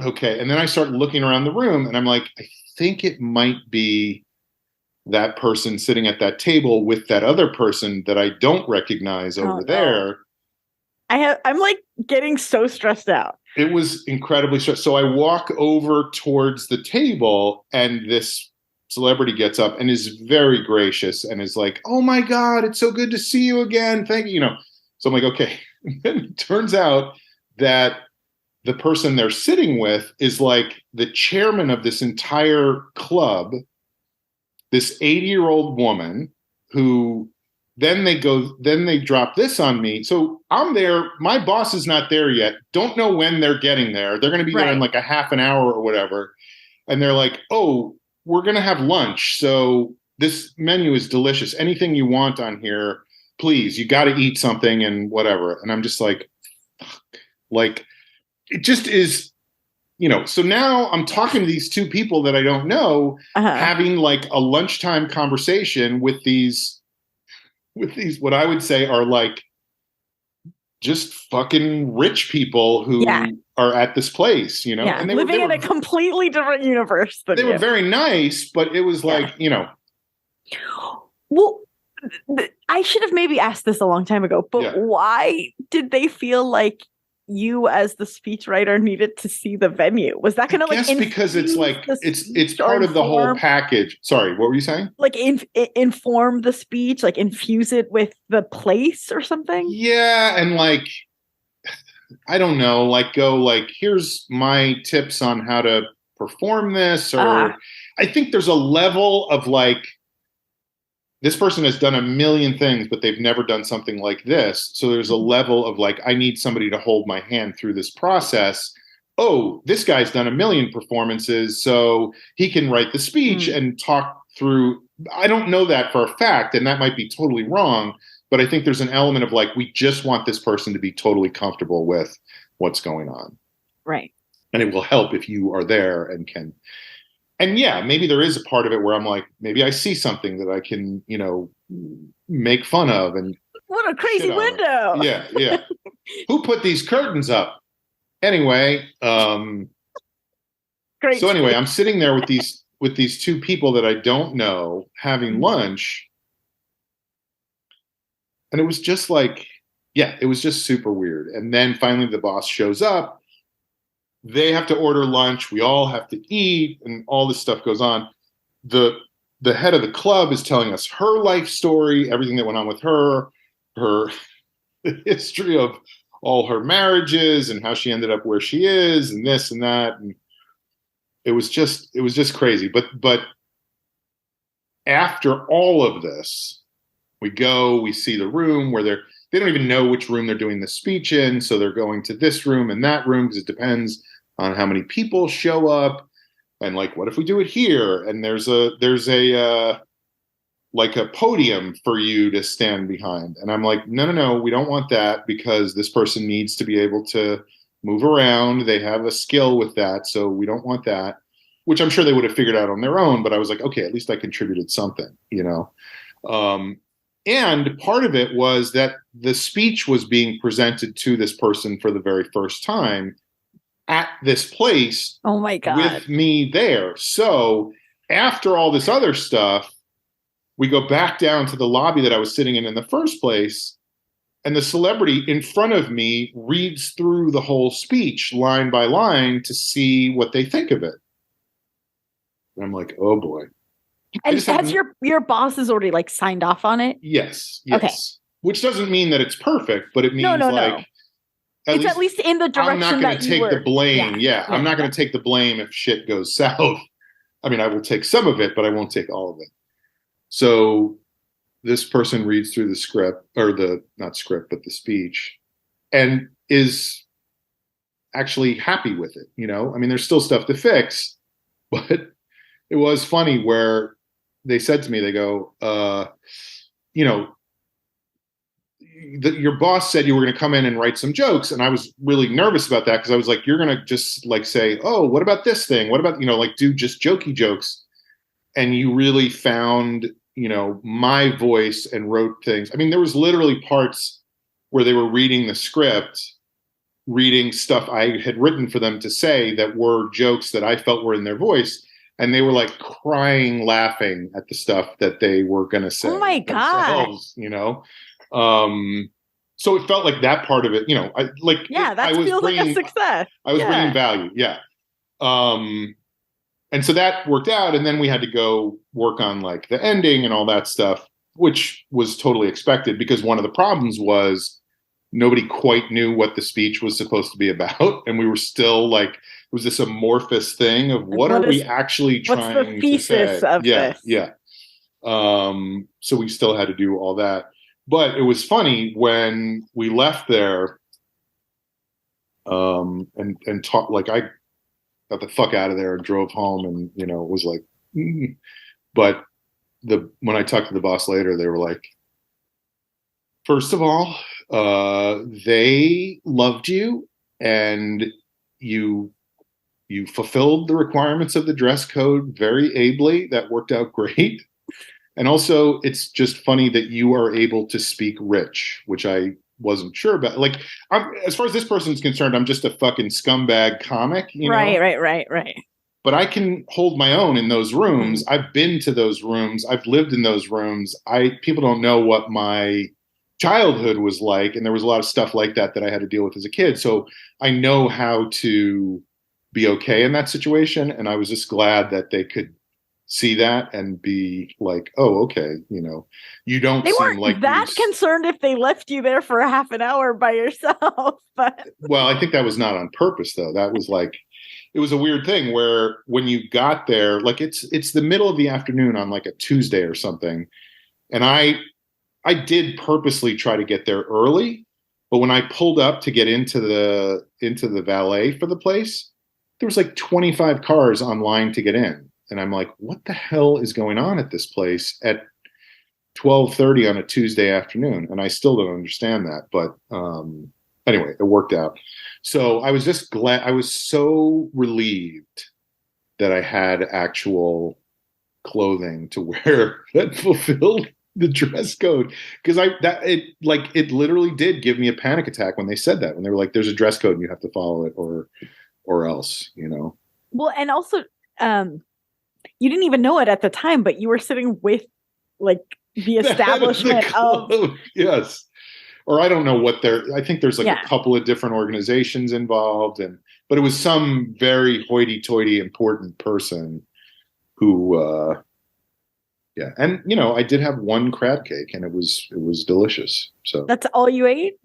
"Okay." And then I start looking around the room, and I'm like, "I think it might be that person sitting at that table with that other person that I don't recognize over there." I'm like getting so stressed out. It was incredibly stressed. So I walk over towards the table, and this celebrity gets up and is very gracious and is like, "Oh my God, it's so good to see you again. Thank you." So I'm like, okay. And then it turns out that the person they're sitting with is like the chairman of this entire club, this 80-year-old woman who then they drop this on me. So I'm there. My boss is not there yet. Don't know when they're getting there. They're going to be there in like a half an hour or whatever. And they're like, "Oh, we're going to have lunch. So this menu is delicious. Anything you want on here, please, you got to eat something and whatever." And I'm just like, fuck. Like, it just is so now I'm talking to these two people that I don't know, having like a lunchtime conversation with these, what I would say are like just fucking rich people who are at this place, and they living in a completely different universe than they were very nice, but it was like, Well, I should have maybe asked this a long time ago, but why did they feel like you as the speechwriter needed to see the venue? Was that going to like because it's like it's part of the whole package. Sorry, what were you saying? Like inform the speech, like infuse it with the place or something? Yeah, and like I don't know, like go like here's my tips on how to perform this, or I think there's a level of like this person has done a million things, but they've never done something like this. So there's a level of like, I need somebody to hold my hand through this process. Oh, this guy's done a million performances, so he can write the speech and talk through. I don't know that for a fact, and that might be totally wrong, but I think there's an element of like, we just want this person to be totally comfortable with what's going on. Right. And it will help if you are there and can. And yeah, maybe there is a part of it where I'm like, maybe I see something that I can, make fun of. And what a crazy window. Yeah, yeah. Who put these curtains up? Anyway, great. So anyway, I'm sitting there with these two people that I don't know having lunch. And it was just like, it was just super weird. And then finally the boss shows up. They have to order lunch. We all have to eat, and all this stuff goes on. The head of the club is telling us her life story, everything that went on with her history of all her marriages and how she ended up where she is, and this and that. And it was just crazy. But after all of this, we see the room where they don't even know which room they're doing the speech in, so they're going to this room and that room because it depends on how many people show up, and like, what if we do it here? And there's a like a podium for you to stand behind. And I'm like, no, we don't want that because this person needs to be able to move around. They have a skill with that, so we don't want that. Which I'm sure they would have figured out on their own, but I was like, okay, at least I contributed something, And part of it was that the speech was being presented to this person for the very first time at this place. Oh my God. With me there. So after all this other stuff, we go back down to the lobby that I was sitting in the first place, and the celebrity in front of me reads through the whole speech line by line to see what they think of it. And I'm like, oh boy. And has your boss has already like signed off on it? Yes. Okay. Which doesn't mean that it's perfect, but it means no. It's at least in the direction. I'm not going to take the blame. Yeah, I'm not going to take the blame if shit goes south. I mean, I will take some of it, but I won't take all of it. So this person reads through the script, or not script, but the speech, and is actually happy with it. I mean, there's still stuff to fix, but it was funny where they said to me, they go, your boss said you were going to come in and write some jokes. And I was really nervous about that because I was like, you're going to just like say, oh, what about this thing? What about, like do just jokey jokes. And you really found, my voice and wrote things. I mean, there was literally parts where they were reading the script, reading stuff I had written for them to say that were jokes that I felt were in their voice. And they were like crying, laughing at the stuff that they were going to say. Oh my God. So it felt like that part of it, that feels like a success. I was bringing value. Yeah. And so that worked out. And then we had to go work on like the ending and all that stuff, which was totally expected because one of the problems was nobody quite knew what the speech was supposed to be about. And we were still like, it was this amorphous thing of what are we actually trying to say? What's the thesis of this? Yeah. So we still had to do all that. But it was funny when we left there and talked, like I got the fuck out of there and drove home and, it was like, but when I talked to the boss later, they were like, first of all, they loved you and you you fulfilled the requirements of the dress code very ably. That worked out great. And also, it's just funny that you are able to speak rich, which I wasn't sure about. Like, as far as this person's concerned, I'm just a fucking scumbag comic, you know? Right. But I can hold my own in those rooms. I've been to those rooms. I've lived in those rooms. People don't know what my childhood was like, and there was a lot of stuff like that that I had to deal with as a kid. So I know how to be okay in that situation, and I was just glad that they could see that and be like, "Oh, okay, you know, you don't seem like that concerned if they left you there for a half an hour by yourself." But well, I think that was not on purpose, though. That was like, it was a weird thing where when you got there, like it's the middle of the afternoon on like a Tuesday or something, and I did purposely try to get there early, but when I pulled up to get into the valet for the place, there was like 25 cars online to get in. And I'm like, what the hell is going on at this place at 12:30 on a Tuesday afternoon? And I still don't understand that. But anyway, it worked out. So I was just glad. I was so relieved that I had actual clothing to wear that fulfilled the dress code, because it literally did give me a panic attack when they said that, when they were like, there's a dress code and you have to follow it or else, you know. Well, and also you didn't even know it at the time, but you were sitting with like the establishment of yes, or I don't know what I think there's like a couple of different organizations involved, but it was some very hoity-toity important person who yeah, and you know, I did have one crab cake, and it was delicious. So that's all you ate?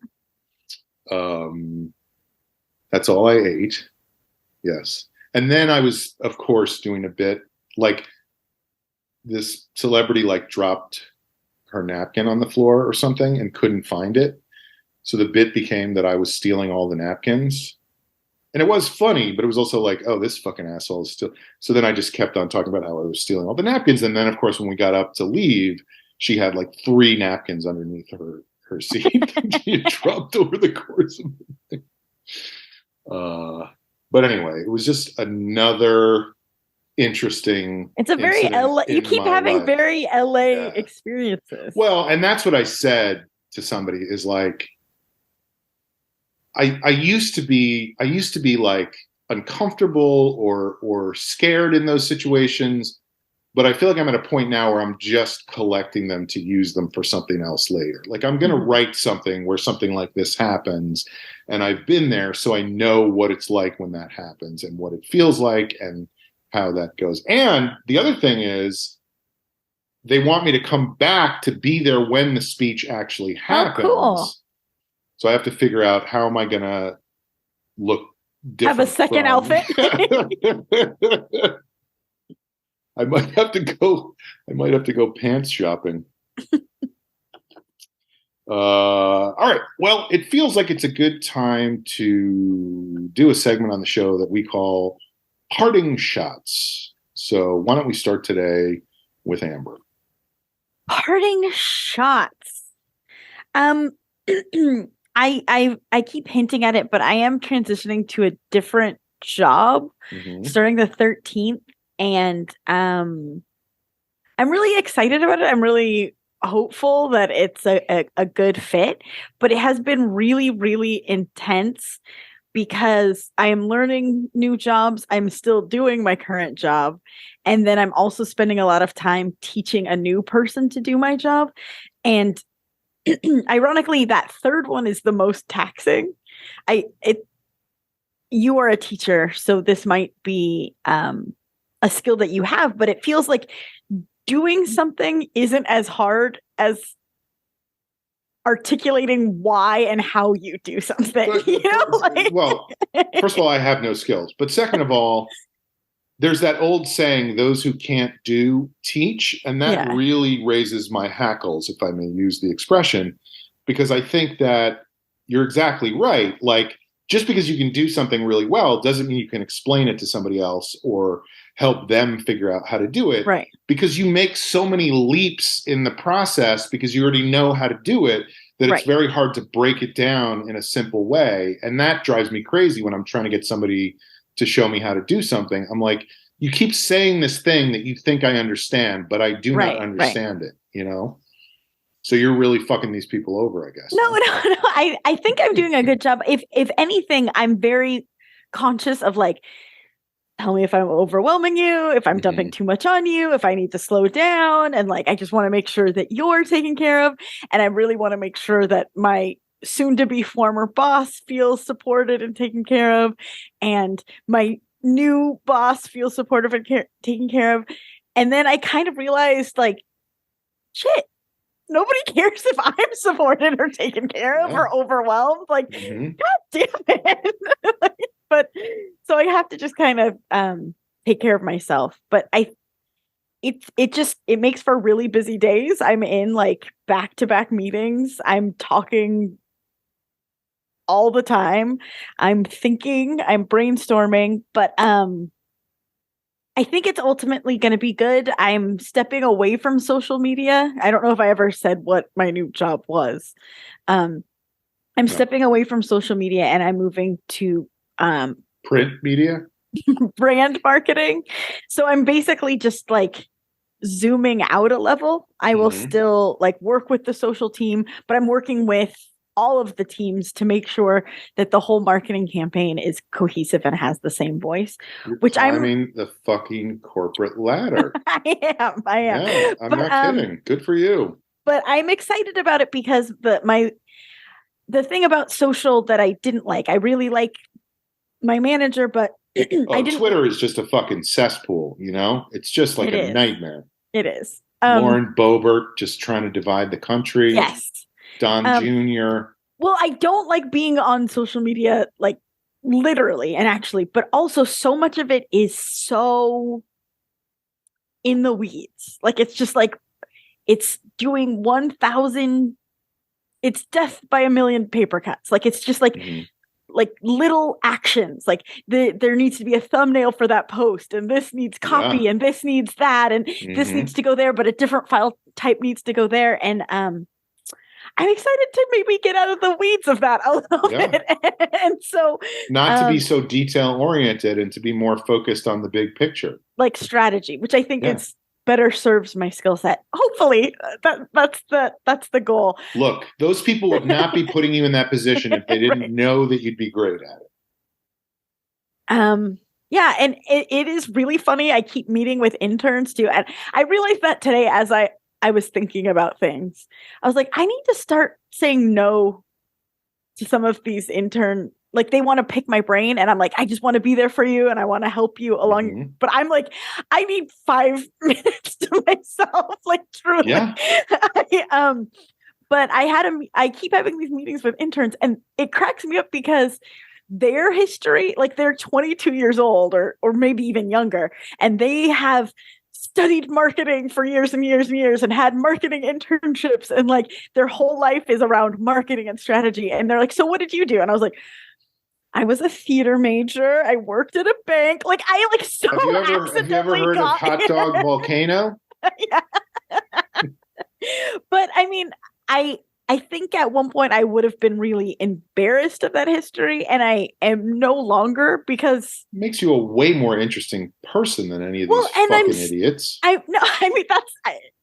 That's all I ate. Yes, and then I was, of course, doing a bit like this celebrity like dropped her napkin on the floor or something and couldn't find it, so the bit became that I was stealing all the napkins. And it was funny, but it was also like, oh, this fucking asshole is still. So then I just kept on talking about how I was stealing all the napkins. And then, of course, when we got up to leave, she had like 3 napkins underneath her seat that she had dropped over the course of the thing. But anyway, it was just another interesting. It's a very LA. You keep having life. Very LA experiences. Well, and that's what I said to somebody is like, I used to be like uncomfortable or scared in those situations, but I feel like I'm at a point now where I'm just collecting them to use them for something else later. Like I'm going to write something where something like this happens, and I've been there, so I know what it's like when that happens and what it feels like and how that goes. And the other thing is, they want me to come back to be there when the speech actually happens. Oh, cool. So I have to figure out, how am I going to look different? Have a second outfit? I might have to go pants shopping. All right. Well, it feels like it's a good time to do a segment on the show that we call Parting Shots. So why don't we start today with Amber? Parting shots. I keep hinting at it, but I am transitioning to a different job starting the 13th, and I'm really excited about it. I'm really hopeful that it's a good fit, but it has been really, really intense because I am learning new jobs. I'm still doing my current job, and then I'm also spending a lot of time teaching a new person to do my job. And ironically, that third one is the most taxing. You are a teacher, so this might be a skill that you have, but it feels like doing something isn't as hard as articulating why and how you do something. Well, first of all, I have no skills, but second of all, there's that old saying, those who can't do, teach. And that really raises my hackles, if I may use the expression, because I think that you're exactly right. Like, just because you can do something really well doesn't mean you can explain it to somebody else or help them figure out how to do it. Right. Because you make so many leaps in the process because you already know how to do it, that it's very hard to break it down in a simple way. And that drives me crazy when I'm trying to get somebody to show me how to do something. I'm like, you keep saying this thing that you think I understand, but I do not understand it, you know? So you're really fucking these people over, I guess. No. I think I'm doing a good job. If anything, I'm very conscious of like, tell me if I'm overwhelming you, if I'm dumping too much on you, if I need to slow down. And like, I just want to make sure that you're taken care of. And I really want to make sure that my soon to be former boss feels supported and taken care of. And my new boss feels supportive and taken care of. And then I kind of realized like, shit, nobody cares if I'm supported or taken care of or overwhelmed. Like, God damn it. But so I have to just kind of take care of myself. But it makes for really busy days. I'm in like back-to-back meetings. I'm talking all the time. I'm thinking, I'm brainstorming, but I think it's ultimately going to be good. I'm stepping away from social media. I don't know if I ever said what my new job was. I'm stepping away from social media and I'm moving to print media, brand marketing. So I'm basically just like zooming out a level. I will still like work with the social team, but I'm working with all of the teams to make sure that the whole marketing campaign is cohesive and has the same voice. You're climbing the fucking corporate ladder. I am. Yeah, I'm not kidding. Good for you. But I'm excited about it because the thing about social that I didn't like, I really like my manager, but Twitter is just a fucking cesspool, you know? It's just like a nightmare. It is. Lauren Boebert just trying to divide the country. Yes. Don Jr. Well, I don't like being on social media, like literally and actually, but also so much of it is so in the weeds. Like, it's just like, it's doing 1,000, it's death by a million paper cuts. Like, it's just like, like little actions. Like there needs to be a thumbnail for that post, and this needs copy, and this needs that, and this needs to go there, but a different file type needs to go there. And I'm excited to maybe get out of the weeds of that a little bit. And so not to be so detail oriented and to be more focused on the big picture, like strategy, which I think it's better serves my skill set. Hopefully that's the goal. Look, those people would not be putting you in that position if they didn't know that you'd be great at it. Yeah, and it is really funny. I keep meeting with interns too. And I realized that today as I was thinking about things. I was like, I need to start saying no to some of these like they want to pick my brain, and I'm like, I just want to be there for you and I want to help you along. But I'm like, I need 5 minutes to myself, like truly. Yeah. But I keep having these meetings with interns, and it cracks me up because their history, like they're 22 years old or maybe even younger, and they have studied marketing for years and years and years and had marketing internships, and like their whole life is around marketing and strategy. And they're like, so what did you do? And I was like, I was a theater major. I worked at a bank. Like I like so have you ever heard of Hot Dog Volcano? Yeah. But I mean, I think at one point I would have been really embarrassed of that history, and I am no longer, because it makes you a way more interesting person than any of these fucking idiots. I mean that's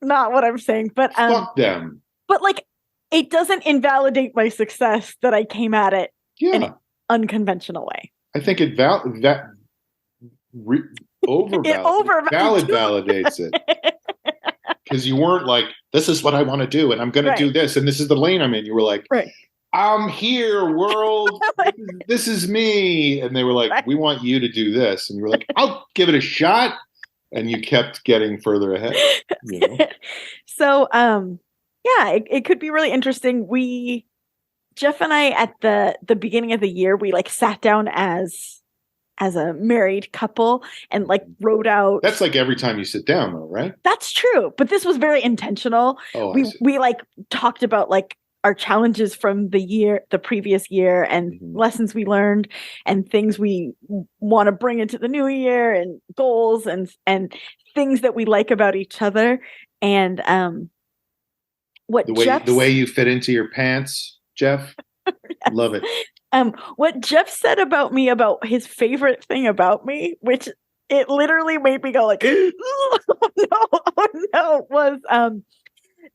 not what I'm saying, but fuck them. But like, it doesn't invalidate my success that I came at it in an unconventional way. I think it validates it. Because you weren't like, this is what I want to do, and I'm going to do this, and this is the lane I'm in. You were like, I'm here, world. This is me. And they were like, we want you to do this. And you were like, I'll give it a shot. And you kept getting further ahead. You know? So, it could be really interesting. Jeff and I, at the beginning of the year, we like sat down as a married couple and like wrote out. That's like every time you sit down though, right? That's true. But this was very intentional. Oh, we like talked about like our challenges from the previous year, and lessons we learned and things we want to bring into the new year, and goals and things that we like about each other. And the way you fit into your pants, Jeff. Love it. What Jeff said about me, about his favorite thing about me, which it literally made me go like, oh no, was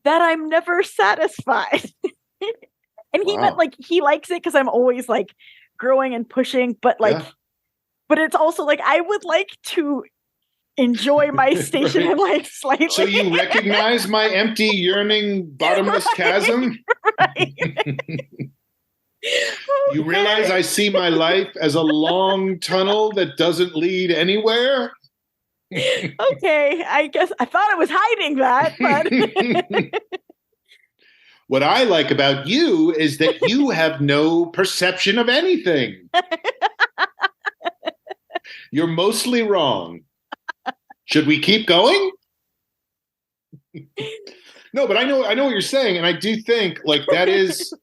that I'm never satisfied. And he meant like he likes it because I'm always like growing and pushing, but like, but it's also like I would like to enjoy my station in life slightly. So you recognize my empty, yearning, bottomless chasm? Right. You realize I see my life as a long tunnel that doesn't lead anywhere? Okay, I guess I thought I was hiding that, but what I like about you is that you have no perception of anything. You're mostly wrong. Should we keep going? No, but I know what you're saying, and I do think like that is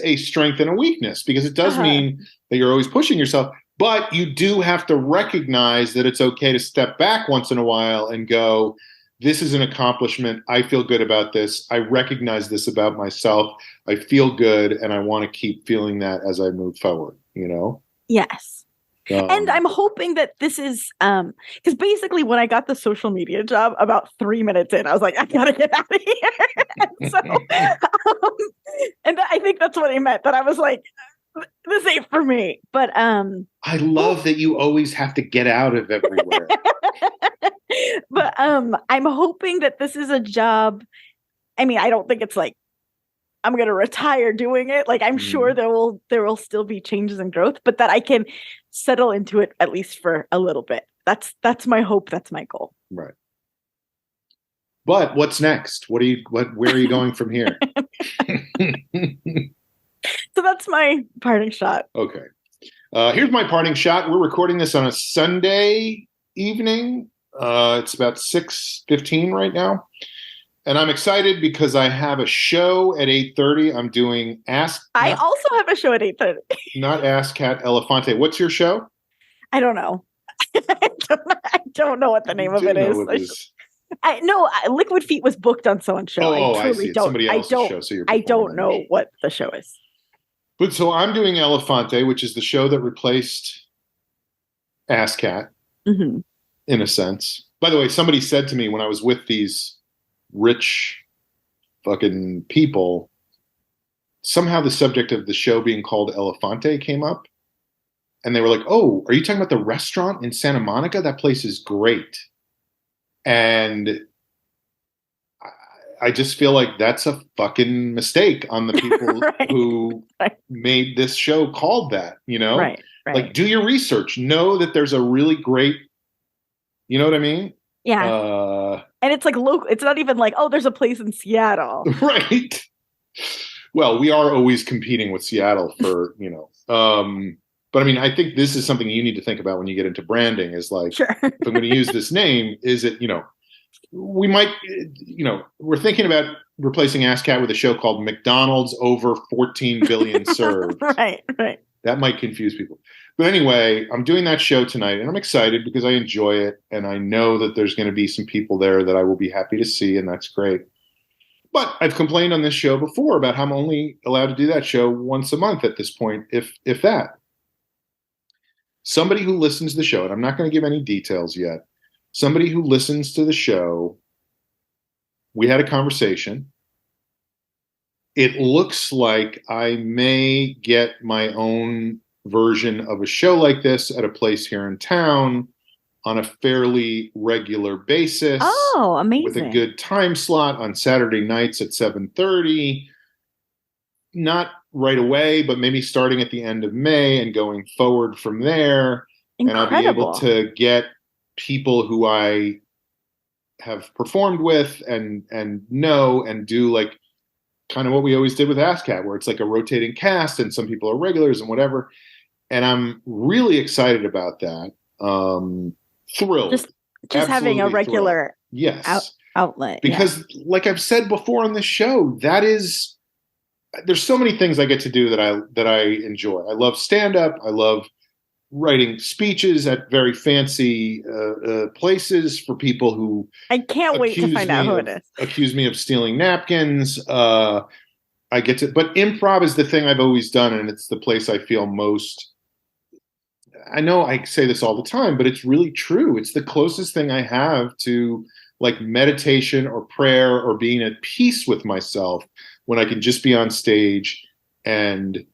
a strength and a weakness, because it does mean that you're always pushing yourself, but you do have to recognize that it's okay to step back once in a while and go, this is an accomplishment. I feel good about this. I recognize this about myself. I feel good, and I want to keep feeling that as I move forward, you know? Yes. And I'm hoping that this is because basically when I got the social media job, about 3 minutes in, I was like, I gotta get out of here. And so, and I think that's what he meant. That I was like, this ain't for me. But I love that you always have to get out of everywhere. But I'm hoping that this is a job. I mean, I don't think it's like I'm going to retire doing it. Like, I'm sure there will still be changes and growth, but that I can settle into it at least for a little bit. That's my hope. That's my goal. Right. But what's next? Where are you going from here? So that's my parting shot. Okay. Here's my parting shot. We're recording this on a Sunday evening. It's about 6:15 right now. And I'm excited because I have a show at 8:30. I'm doing I also have a show at 8:30. Not Ask Cat Elefante. What's your show? I don't know. I don't know what the name of it is. I know Liquid Feet was booked on someone's show. I see. It's somebody else's show. So I don't know what the show is. But so I'm doing Elefante, which is the show that replaced Ask Cat, in a sense. By the way, somebody said to me when I was with these rich fucking people, somehow the subject of the show being called Elefante came up, and they were like, oh, are you talking about the restaurant in Santa Monica? That place is great. And I just feel like that's a fucking mistake on the people who made this show called that, you know? Right. Like, do your research. Know that there's a really great, you know what I mean? Yeah. And it's like local. It's not even like, oh, there's a place in Seattle. Right. Well, we are always competing with Seattle for, you know. But I mean, I think this is something you need to think about when you get into branding is like, sure. If I'm going to use this name, is it, you know, we might, you know, we're thinking about replacing Ask Cat with a show called McDonald's Over 14 Billion Served. Right. That might confuse people. But anyway, I'm doing that show tonight, and I'm excited because I enjoy it, and I know that there's going to be some people there that I will be happy to see, and that's great. But I've complained on this show before about how I'm only allowed to do that show once a month at this point, if that. Somebody who listens to the show, and I'm not going to give any details yet, somebody who listens to the show, we had a conversation. It looks like I may get my own version of a show like this at a place here in town on a fairly regular basis. Oh, amazing. With a good time slot on Saturday nights at 7:30. Not right away, but maybe starting at the end of May and going forward from there. Incredible. And I'll be able to get people who I have performed with and know and do like kind of what we always did with Ask Cat, where it's like a rotating cast and some people are regulars and whatever. And I'm really excited about that. Thrilled. Just having a regular outlet. Because like I've said before on this show, there's so many things I get to do that I enjoy. I love stand-up. I love writing speeches at very fancy places for people who I can't wait to find out who it is. Accuse me of stealing napkins. I get to, but improv is the thing I've always done, and it's the place I feel most. I know I say this all the time, but it's really true. It's the closest thing I have to like meditation or prayer or being at peace with myself when I can just be on stage and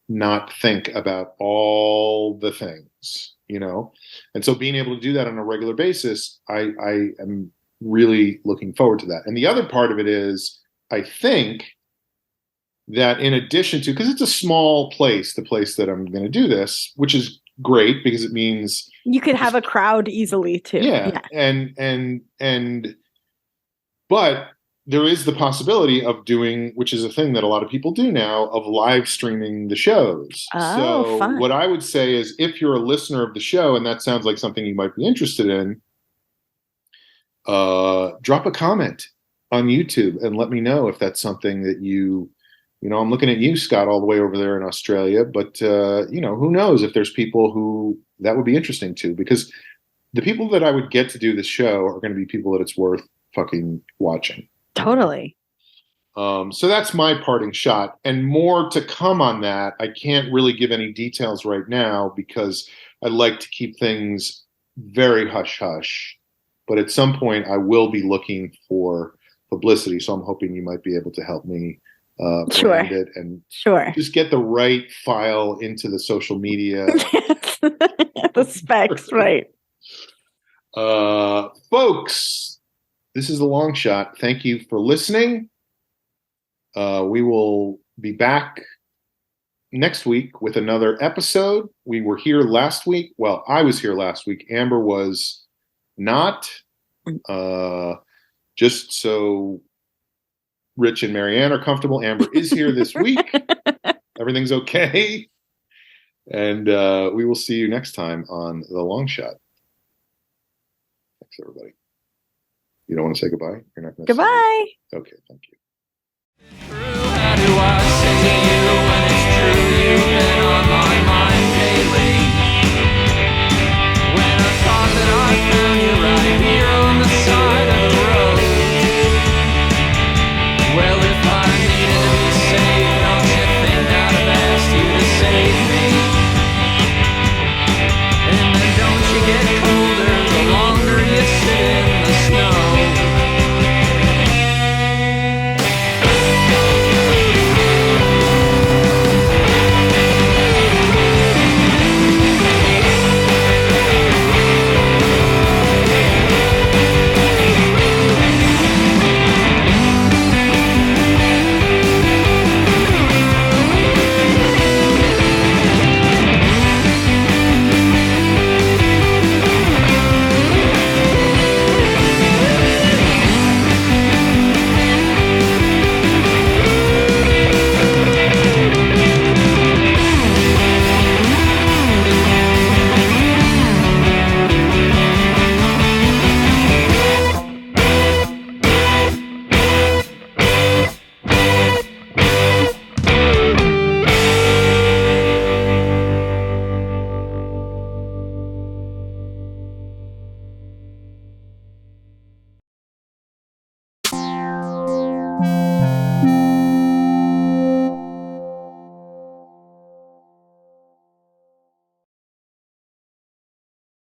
not think about all the things, you know? And so being able to do that on a regular basis, I am really looking forward to that. And the other part of it is, I think that in addition to, because it's a small place, the place that I'm going to do this, which is great because it means you could have a crowd easily too. Yeah. But there is the possibility of doing, which is a thing that a lot of people do now, of live streaming the shows. So fun. What I would say is, if you're a listener of the show and that sounds like something you might be interested in, drop a comment on YouTube and let me know if that's something that I'm looking at you, Scott, all the way over there in Australia, but who knows if there's people who that would be interesting to, because the people that I would get to do this show are going to be people that it's worth fucking watching. Totally. So that's my parting shot, and more to come on that. I can't really give any details right now because I like to keep things very hush hush. But at some point, I will be looking for publicity. So I'm hoping you might be able to help me brand it and just get the right file into the social media. The specs, right. Folks, this is The Long Shot. Thank you for listening. We will be back next week with another episode. We were here last week. Well, I was here last week. Amber was not. Just so Rich and Marianne are comfortable, Amber is here this week. Everything's okay. And we will see you next time on The Long Shot. Thanks, everybody. You don't want to say goodbye? You're not going to Goodbye. Okay, thank you.